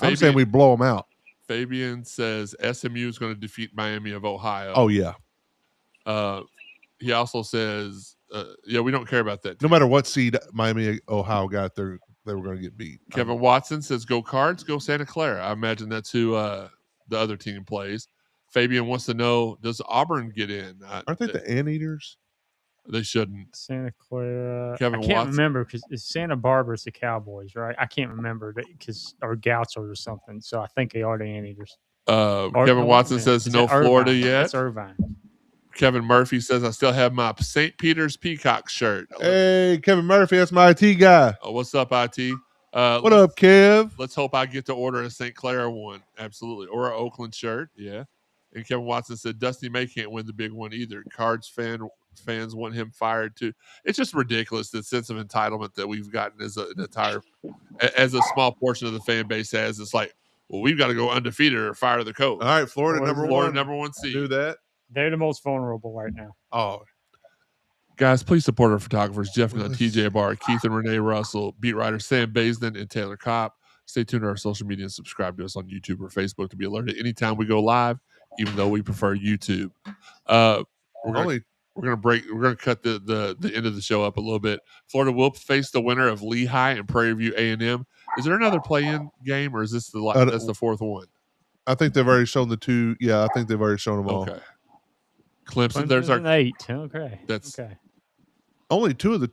I'm saying we blow them out. Fabian says SMU is going to defeat Miami of Ohio. Oh, yeah. He also says, we don't care about that. No matter what seed Miami, Ohio got, they were going to get beat. Kevin Watson says, go Cards, go Santa Clara. I imagine that's who the other team plays. Fabian wants to know, does Auburn get in? Aren't they the Anteaters? They shouldn't. Santa Clara. Kevin I can't Watson. remember because it's Santa Barbara's the Cowboys, right? I can't remember or Gauchos or something. So I think they are the Anteaters. Kevin Watson says no Florida yet. That's Irvine. Kevin Murphy says, I still have my St. Peter's Peacock shirt. Hey, Kevin Murphy, that's my IT guy. What's up, IT? What up, Kev? Let's hope I get to order a St. Clara one. Absolutely. Or an Oakland shirt. Yeah. And Kevin Watson said Dusty May can't win the big one either. Cards fans want him fired too. It's just ridiculous, the sense of entitlement that we've gotten as as a small portion of the fan base has. It's like, well, we've got to go undefeated or fire the coach. All right, Florida number one seed. Do that. They're the most vulnerable right now. Oh, guys, please support our photographers, Jeff Gunn, TJ Barr, Keith and Renee Russell, beat writer Sam Baisden, and Taylor Kopp. Stay tuned to our social media and subscribe to us on YouTube or Facebook to be alerted anytime we go live, even though we prefer YouTube. We're gonna cut the end of the show up a little bit. Florida will face the winner of Lehigh and Prairie View A&M. Is there another play-in game, or is this that's the fourth one? I think they've already shown the two. Yeah, I think they've already shown them all. Okay. Clemson, there's our 8. Okay. That's okay. Only 2 of the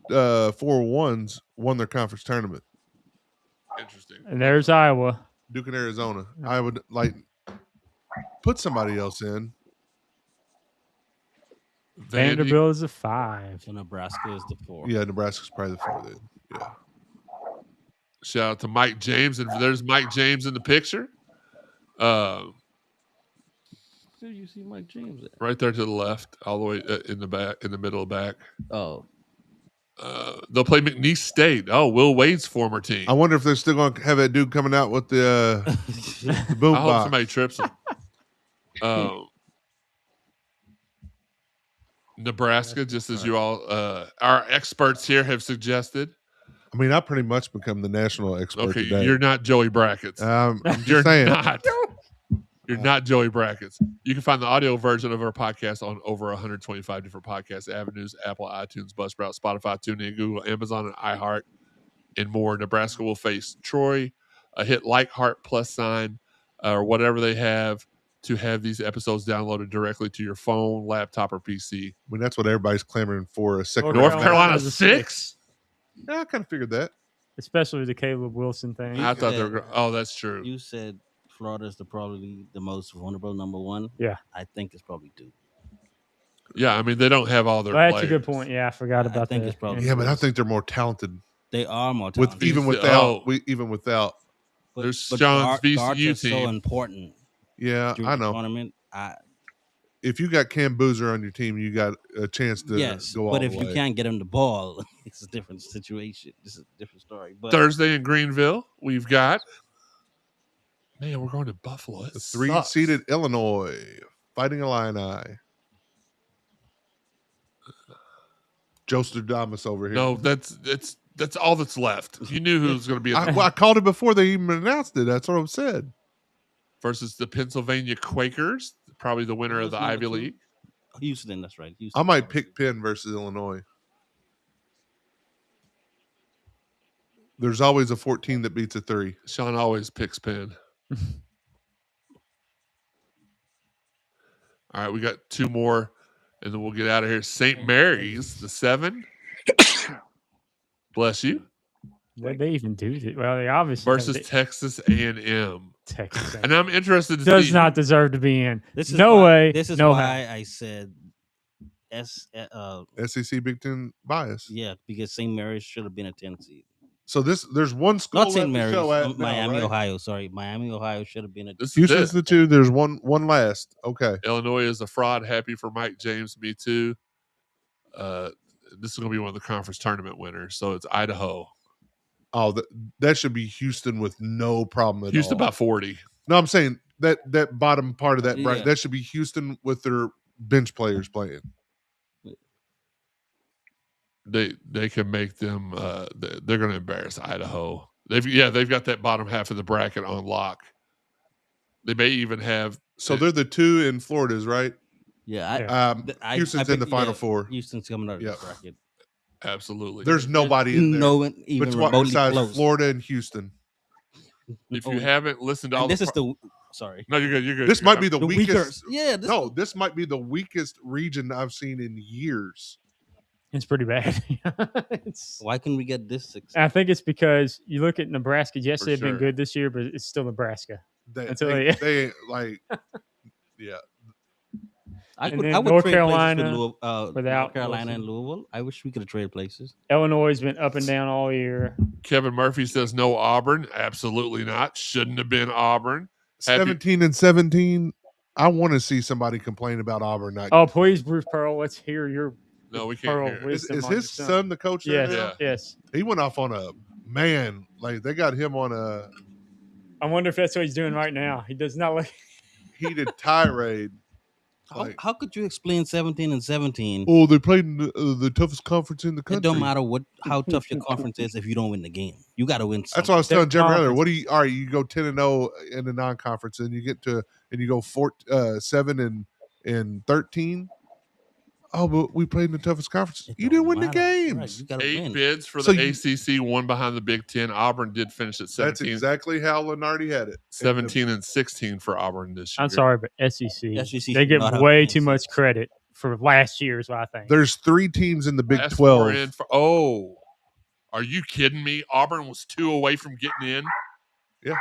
4-1s won their conference tournament. Interesting. And there's Iowa. Duke and Arizona. I would put somebody else in. Vanderbilt is a 5. So Nebraska is the 4. Yeah, Nebraska's probably the 4 then. Yeah. Shout out to Mike James, and there's Mike James in the picture. Where do you see Mike James at? Right there to the left, all the way in the back, in the middle of back. Oh. They'll play McNeese State. Oh, Will Wade's former team. I wonder if they're still going to have that dude coming out with the boom I hope box. somebody trips him. Nebraska, just as you all, our experts here have suggested. I mean, I pretty much become the national expert Okay, today. you're not Joey Brackets. I'm just You're saying. not. You're not Joey Brackets. You can find the audio version of our podcast on over 125 different podcast avenues: Apple, iTunes, Buzzsprout, Spotify, TuneIn, Google, Amazon, and iHeart, and more. Nebraska will face Troy. Hit like, heart, plus sign, or whatever they have to have these episodes downloaded directly to your phone, laptop, or PC. I mean, that's what everybody's clamoring for. A second North Carolina 6. Yeah, I kind of figured that. Especially the Caleb Wilson thing. I thought they were. Oh, that's true. You said Florida is probably the most vulnerable number 1. Yeah. I think it's probably Duke. Yeah, I mean, they don't have all their Well, that's players. a good point. Yeah, I forgot about that. I think it's probably Yeah, but I think they're more talented. They are more talented. Even without. But, There's but Sean's guards VCU are so team. important. Yeah, during I the know. Tournament. If you got Cam Boozer on your team, you got a chance to go all but the if way. you can't get him the ball, it's a different situation. This is a different story. But Thursday in Greenville, we've got. Man, we're going to Buffalo. The 3-seeded Illinois fighting Illini. Jostradamus over here. No, that's all that's left. You knew who was going to be in I called it before they even announced it. That's what I said. versus the Pennsylvania Quakers, probably the winner of the Ivy League. Houston, that's right. Houston. I might pick Penn versus Illinois. There's always a 14 that beats a 3. Sean always picks Penn. All right, we got 2 more, and then we'll get out of here. St. Mary's, the 7. Bless you. What they even do? Well, they obviously versus Texas A&M. Texas A&M. And I'm interested to does see. not deserve to be in. This is no why, way. This is no why how. I said SEC Big Ten bias. Yeah, because St. Mary's should have been a 10 seed. So there's one school Not St. Mary's, now, Miami, right? Ohio. Sorry, Miami, Ohio should have been a. Houston's the 2. There's one last. Okay. Illinois is a fraud. Happy for Mike James. Me too. This is going to be one of the conference tournament winners. So it's Idaho. Oh, that should be Houston with no problem at Houston all. about 40. No, I'm saying that bottom part of that bracket, Yeah. that should be Houston with their bench players playing. They can make them. They're going to embarrass Idaho. They've got that bottom half of the bracket on lock. They may even have. So they're the 2 in Florida's, right? Yeah, Houston's in the Final 4. Houston's coming out of the bracket. Absolutely. There's nobody in there. No one even remotely besides close. Florida and Houston. If you haven't listened to all, this is the. Sorry. No, you're good. You're good. This might be the weakest. weakest. Yeah. This might be the weakest region I've seen in years. It's pretty bad. Why can we get this 6? I think it's because you look at Nebraska. Yes, For they've been sure. good this year, but it's still Nebraska. They ain't like, yeah. I And would then trade North places Carolina with North without Carolina Wilson. and Louisville. I wish we could have traded places. Illinois has been up and down all year. Kevin Murphy says no Auburn. Absolutely not. Shouldn't have been Auburn. 17 and 17. I want to see somebody complain about Auburn not. Oh, please, Bruce Pearl, let's hear your No, we can't Pearl hear it. wisdom Is on your his son the coach there Yes, now? Yeah. yes. He went off on a man. Like they got him on a I wonder if that's what he's doing right now. He does not look. heated tirade. How could you explain 17 and 17? Oh, they played in the toughest conference in the It country. don't matter how tough your conference is if you don't win the game. You got to win something. That's what I was telling Jeremy earlier. conference. What do you? All right, you go 10-0 in the non-conference, and you get to and you go 7 and 13. Oh, but we played in the toughest conference. It You don't didn't win the matter. Right, games. you got to 8 win. bids for So the you- ACC, one behind the Big Ten. Auburn did finish at 17, That's exactly how Lenardi had it. 17 and 16 for Auburn this year. I'm sorry, but SEC, SEC they give not have way a too chance. much credit for last year's. I think. There's 3 teams in the Big Last 12. four in for, are you kidding me? Auburn was 2 away from getting in. Yeah.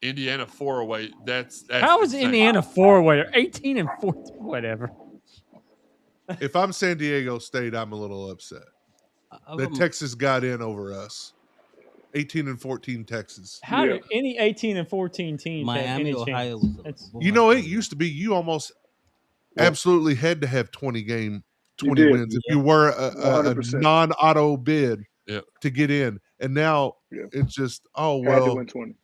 Indiana 4 away. That's How is insane. Indiana 4-way? They're 18 and 14, whatever. If I'm San Diego State, I'm a little upset that Texas got in over us. 18 and 14 Texas. How Yeah. did any 18 and 14 teams have Miami, any Ohio chance? was. That's- You know, it used to be you almost absolutely had to have 20 You did. wins if you were a 100%. non-auto bid Yeah. to get in. And now Yeah. it's just, oh, Had to well, win 20.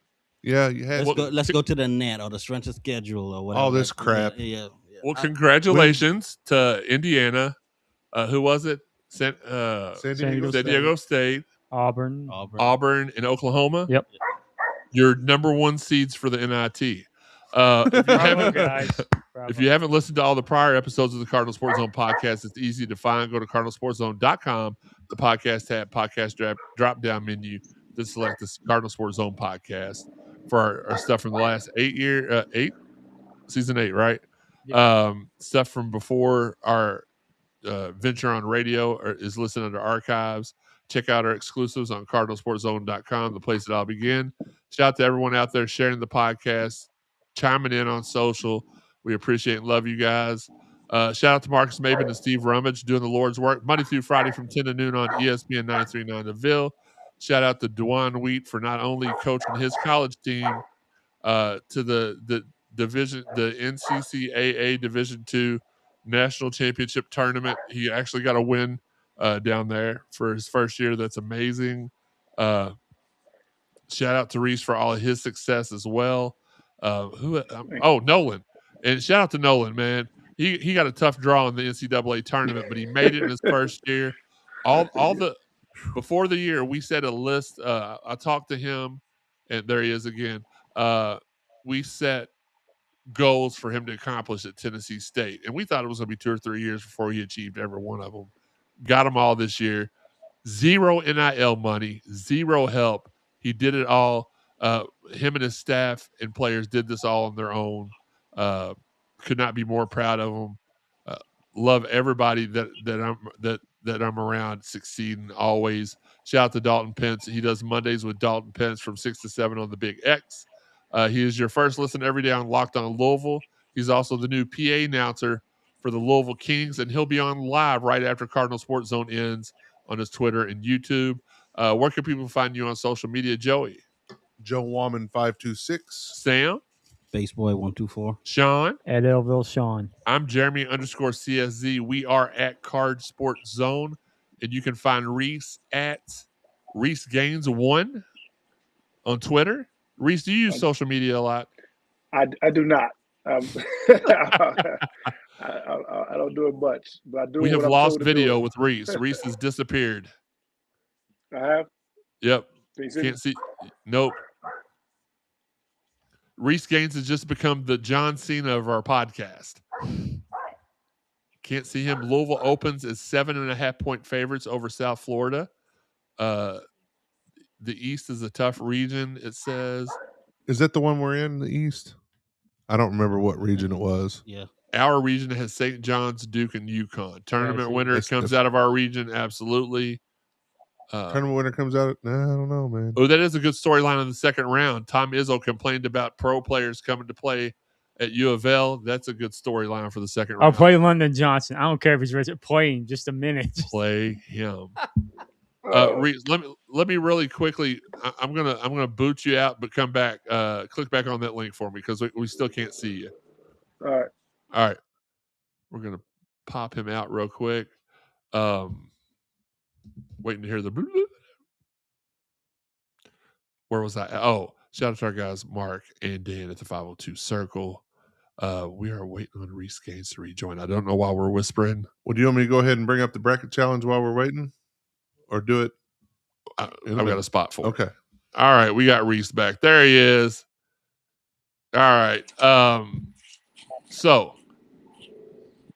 yeah, you had Let's go to the net or the strength of schedule or whatever. all this crap. Yeah. Well, congratulations to Indiana. Who was it? San San Diego San Diego State, Auburn. Auburn. and Oklahoma. Yep. Your number 1 seeds for the NIT. If you Bravo, haven't, guys. if you haven't listened to all the prior episodes of the Cardinal Sports Zone podcast, it's easy to find. Go to cardinalsportszone.com, the podcast tab, podcast drop down menu to select the Cardinal Sports Zone podcast for our stuff from the last 7, right? Stuff from before our venture on radio is listed under archives. Check out our exclusives on cardinalsportszone.com, the place that I'll begin. Shout out to everyone out there sharing the podcast, chiming in on social. We appreciate and love you guys. Shout out to Marcus Maben and Steve Rummage doing the Lord's work Monday through Friday from 10 to noon on ESPN 939 The Ville. Shout out to Dwan Wheat for not only coaching his college team to the division, the NCCAA Division II National Championship tournament. He actually got a win down there for his first year. That's amazing. Shout out to Reece for all of his success as well. Nolan. And shout out to Nolan, man. He got a tough draw in the NCAA tournament, but he made it in his first year. Before the year, we set a list. I talked to him, and there he is again. We set goals for him to accomplish at Tennessee State, and we thought it was going to be 2 or 3 years before he achieved every one of them. Got them all this year. 0 NIL money, 0 help. He did it all. Him and his staff and players did this all on their own. Could not be more proud of him. Love everybody that I'm around succeeding always. Shout out to Dalton Pence. He does Mondays with Dalton Pence from 6 to 7 on the Big X. He is your first listen every day on Locked On Louisville. He's also the new PA announcer for the Louisville Kings, and he'll be on live right after Cardinal Sports Zone ends on his Twitter and YouTube. Where can people find you on social media, Joey? Joe Woman 526. Sam? Baseboy 124. Sean? At Elville Sean. I'm Jeremy_CSZ. We are at Card Sports Zone, and you can find Reece at Reece Gaines 1 on Twitter. Reece, do you use social media a lot? I do not. I don't do it much, but I do. We have what I'm lost told to video do. with Reece. Reece has disappeared. I have. Yep. Can you see? Can't see. Nope. Reece Gaines has just become the John Cena of our podcast. Can't see him. Louisville opens as 7.5-point favorites over South Florida. The East is a tough region, it says. Is that the one we're in, the East? I don't remember what region it was. Yeah. Our region has St. John's, Duke, and UConn. Tournament winner That's comes out of our region, absolutely. Tournament winner comes out. I don't know, man. Oh, that is a good storyline in the second round. Tom Izzo complained about pro players coming to play at U of L. That's a good storyline for the second round. I'll play London Johnson. I don't care if he's ready. Play him just a minute. Play him. Reece, let me really quickly. I'm gonna boot you out, but come back. Click back on that link for me because we still can't see you. All right. All right. We're going to pop him out real quick. Waiting to hear the. Where was I? Oh, shout out to our guys, Mark and Dan at the 502 Circle. We are waiting on Reece Gaines to rejoin. I don't know why we're whispering. Well, do you want me to go ahead and bring up the bracket challenge while we're waiting? Or do it? I've got a spot for it. Okay. All right. We got Reece back. There he is. All right. So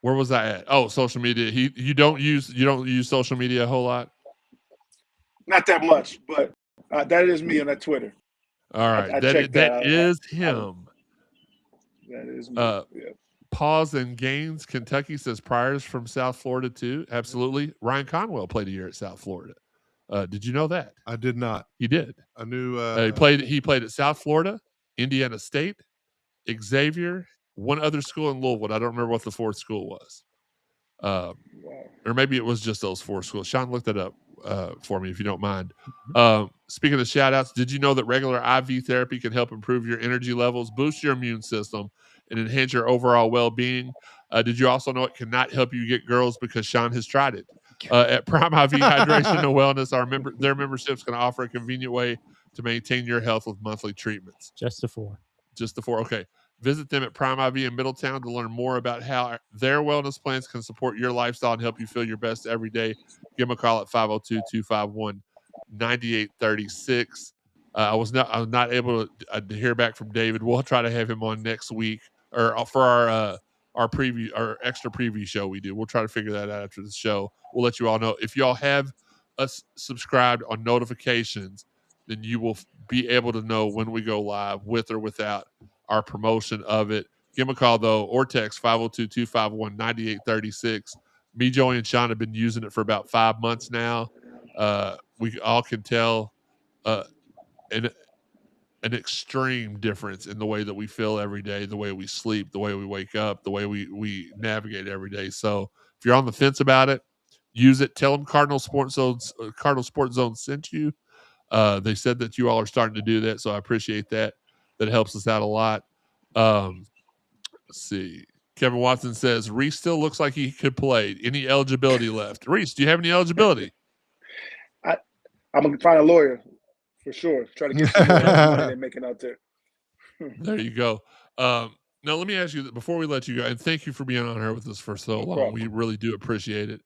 where was I at? Oh, social media. You don't use social media a whole lot? Not that much, but that is me on that Twitter. All right. I That checked is him. That is me. Yeah. Pause and Gaines, Kentucky says Pryor's from South Florida too. Absolutely. Ryan Conwell played a year at South Florida. Did you know that? I did not. He did. I knew he played at South Florida, Indiana State, Xavier, one other school in Louisville. I don't remember what the fourth school was. Or maybe it was just those four schools. Sean, look that up for me if you don't mind. Speaking of shout outs, did you know that regular IV therapy can help improve your energy levels, boost your immune system, and enhance your overall well-being? Did you also know it cannot help you get girls because Sean has tried it? At Prime IV Hydration and Wellness, their memberships can offer a convenient way to maintain your health with monthly treatments. Just the four. Okay. Visit them at Prime IV in Middletown to learn more about how their wellness plans can support your lifestyle and help you feel your best every day. Give them a call at 502-251-9836. I was not able to hear back from David. We'll try to have him on next week or for our preview, our extra preview show we do. We'll try to figure that out after the show. We'll let you all know. If y'all have us subscribed on notifications, then you will be able to know when we go live with or without our promotion of it. Give them a call, though, or text 502-251-9836. Me, Joey, and Sean have been using it for about 5 months now. We all can tell an extreme difference in the way that we feel every day, the way we sleep, the way we wake up, the way we navigate every day. So if you're on the fence about it, use it. Tell them Cardinal Sports Zone sent you. They said that you all are starting to do that, so I appreciate that. That helps us out a lot. Let's see. Kevin Watson says, Reece still looks like he could play. Any eligibility left? Reece, do you have any eligibility? I'm going to find a lawyer for sure. Try to get some more money they're making out there. There you go. Now, let me ask you, before we let you go, and thank you for being on here with us for so long. We really do appreciate it.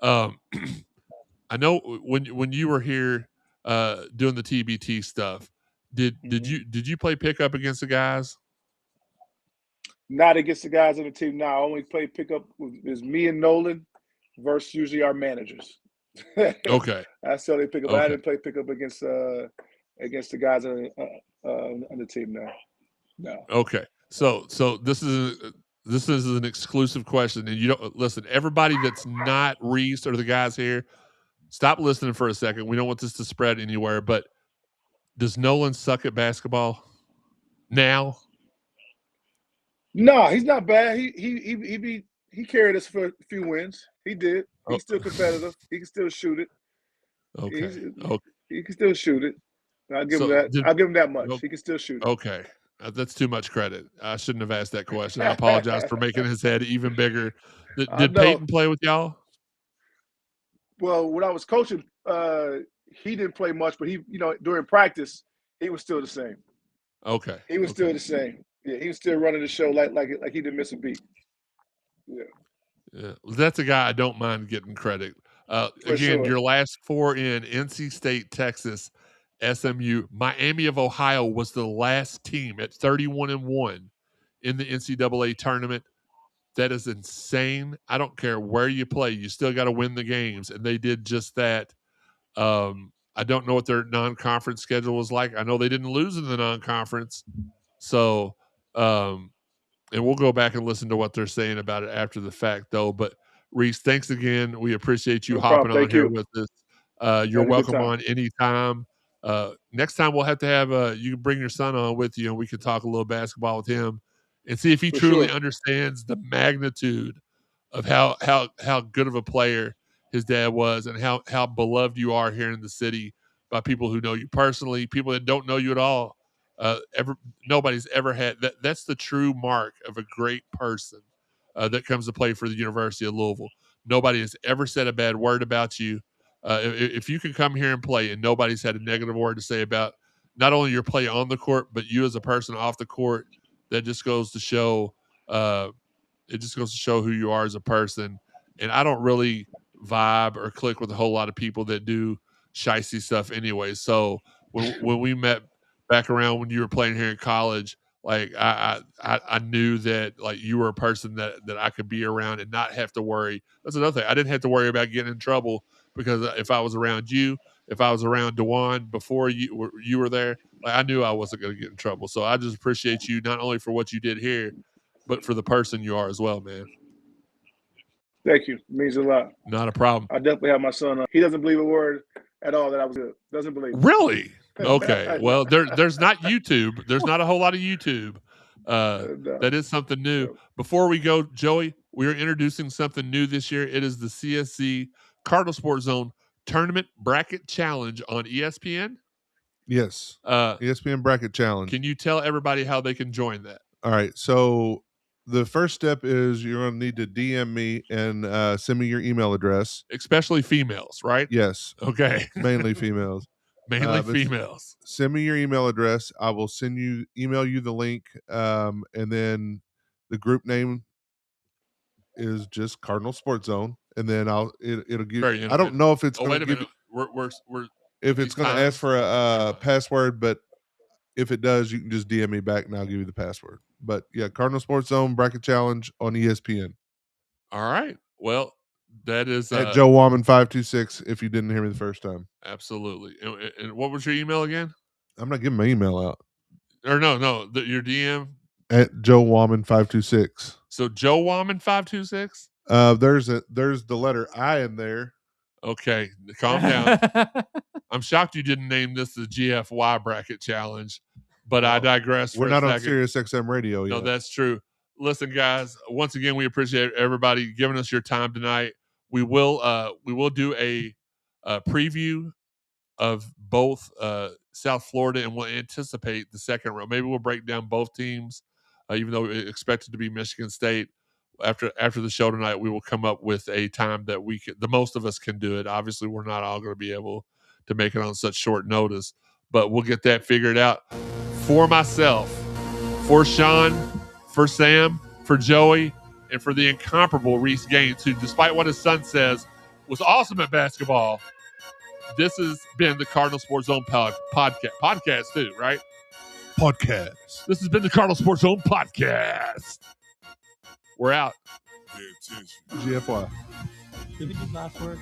I know when you were here doing the TBT stuff, did you play pickup against the guys? Not against the guys on the team. No, I only play pickup with me and Nolan versus usually our managers. Okay. That's how they pick up. Okay. I didn't play pickup against the guys on the team now. No. Okay. So this is an exclusive question, and you don't listen. Everybody that's not Reece or the guys here, stop listening for a second. We don't want this to spread anywhere. But does Nolan suck at basketball now? No, he's not bad. He carried us for a few wins. He did. He's still competitive. He can still shoot it. Okay. He can still shoot it. I'll give him that. I'll give him that much. He can still shoot it. Okay. That's too much credit. I shouldn't have asked that question. I apologize for making his head even bigger. Did Peyton play with y'all? Well, when I was coaching, he didn't play much, but during practice, he was still the same. Okay. He was still the same. Yeah, he was still running the show like he didn't miss a beat. Yeah. Well, that's a guy I don't mind getting credit. Again, sure. Your last four in NC State, Texas, SMU, Miami of Ohio was the last team at 31-1 in the NCAA tournament. That is insane. I don't care where you play. You still got to win the games, and they did just that. I don't know what their non-conference schedule was like. I know they didn't lose in the non-conference. So, and we'll go back and listen to what they're saying about it after the fact, though. But, Reece, thanks again. We appreciate you hopping on here with us. You're welcome on anytime. Next time we'll have to have you can bring your son on with you, and we can talk a little basketball with him and see if he truly understands the magnitude of how good of a player his dad was and how beloved you are here in the city by people who know you personally, people that don't know you at all. Nobody's ever had that. That's the true mark of a great person that comes to play for the University of Louisville. Nobody has ever said a bad word about you. If you can come here and play and nobody's had a negative word to say about not only your play on the court, but you as a person off the court, that just goes to show. It just goes to show who you are as a person. And I don't really vibe or click with a whole lot of people that do shicey stuff anyway. So when we met back around when you were playing here in college, like I knew that like you were a person that I could be around and not have to worry. That's another thing. I didn't have to worry about getting in trouble because if I was around you, if I was around DeJuan before you were there, like I knew I wasn't going to get in trouble. So I just appreciate you not only for what you did here, but for the person you are as well, man. Thank you. It means a lot. Not a problem. I definitely have my son. He doesn't believe a word at all that I was good. Doesn't believe. Really? Okay. Well, there's not YouTube. There's not a whole lot of YouTube. No. That is something new. No. Before we go, Joey, we are introducing something new this year. It is the CSC Cardinal Sports Zone Tournament Bracket Challenge on ESPN. Yes. ESPN Bracket Challenge. Can you tell everybody how they can join that? All right. So the first step is you're going to need to DM me and send me your email address. Especially females, right? Yes. Okay. Mainly females. Mainly females. Send me your email address. I will email you the link. And then the group name is just Cardinal Sports Zone. And then it'll give. I don't know if it's. Oh, wait a minute. We're if it's going to ask for a password, but if it does, you can just DM me back and I'll give you the password. But yeah, Cardinal Sports Zone Bracket Challenge on ESPN. All right. Well, that is at Joe Wallman 526. If you didn't hear me the first time, absolutely. And what was your email again? I'm not giving my email out. Or no, your DM at Joe Wallman 526. So Joe Wallman 526. There's the letter I in there. Okay, calm down. I'm shocked you didn't name this the GFY Bracket Challenge, but I digress. We're not on Sirius XM radio yet. No, that's true. Listen, guys. Once again, we appreciate everybody giving us your time tonight. We will do a preview of both South Florida, and we'll anticipate the second round. Maybe we'll break down both teams, even though we expect it to be Michigan State. After the show tonight, we will come up with a time that the most of us can do it. Obviously, we're not all going to be able to make it on such short notice, but we'll get that figured out. For myself, for Sean, for Sam, for Joey, and for the incomparable Reece Gaines, who, despite what his son says, was awesome at basketball. This has been the Cardinal Sports Zone podcast too, right? Podcast. This has been the Cardinal Sports Zone podcast. We're out. GFY. Did we do last words?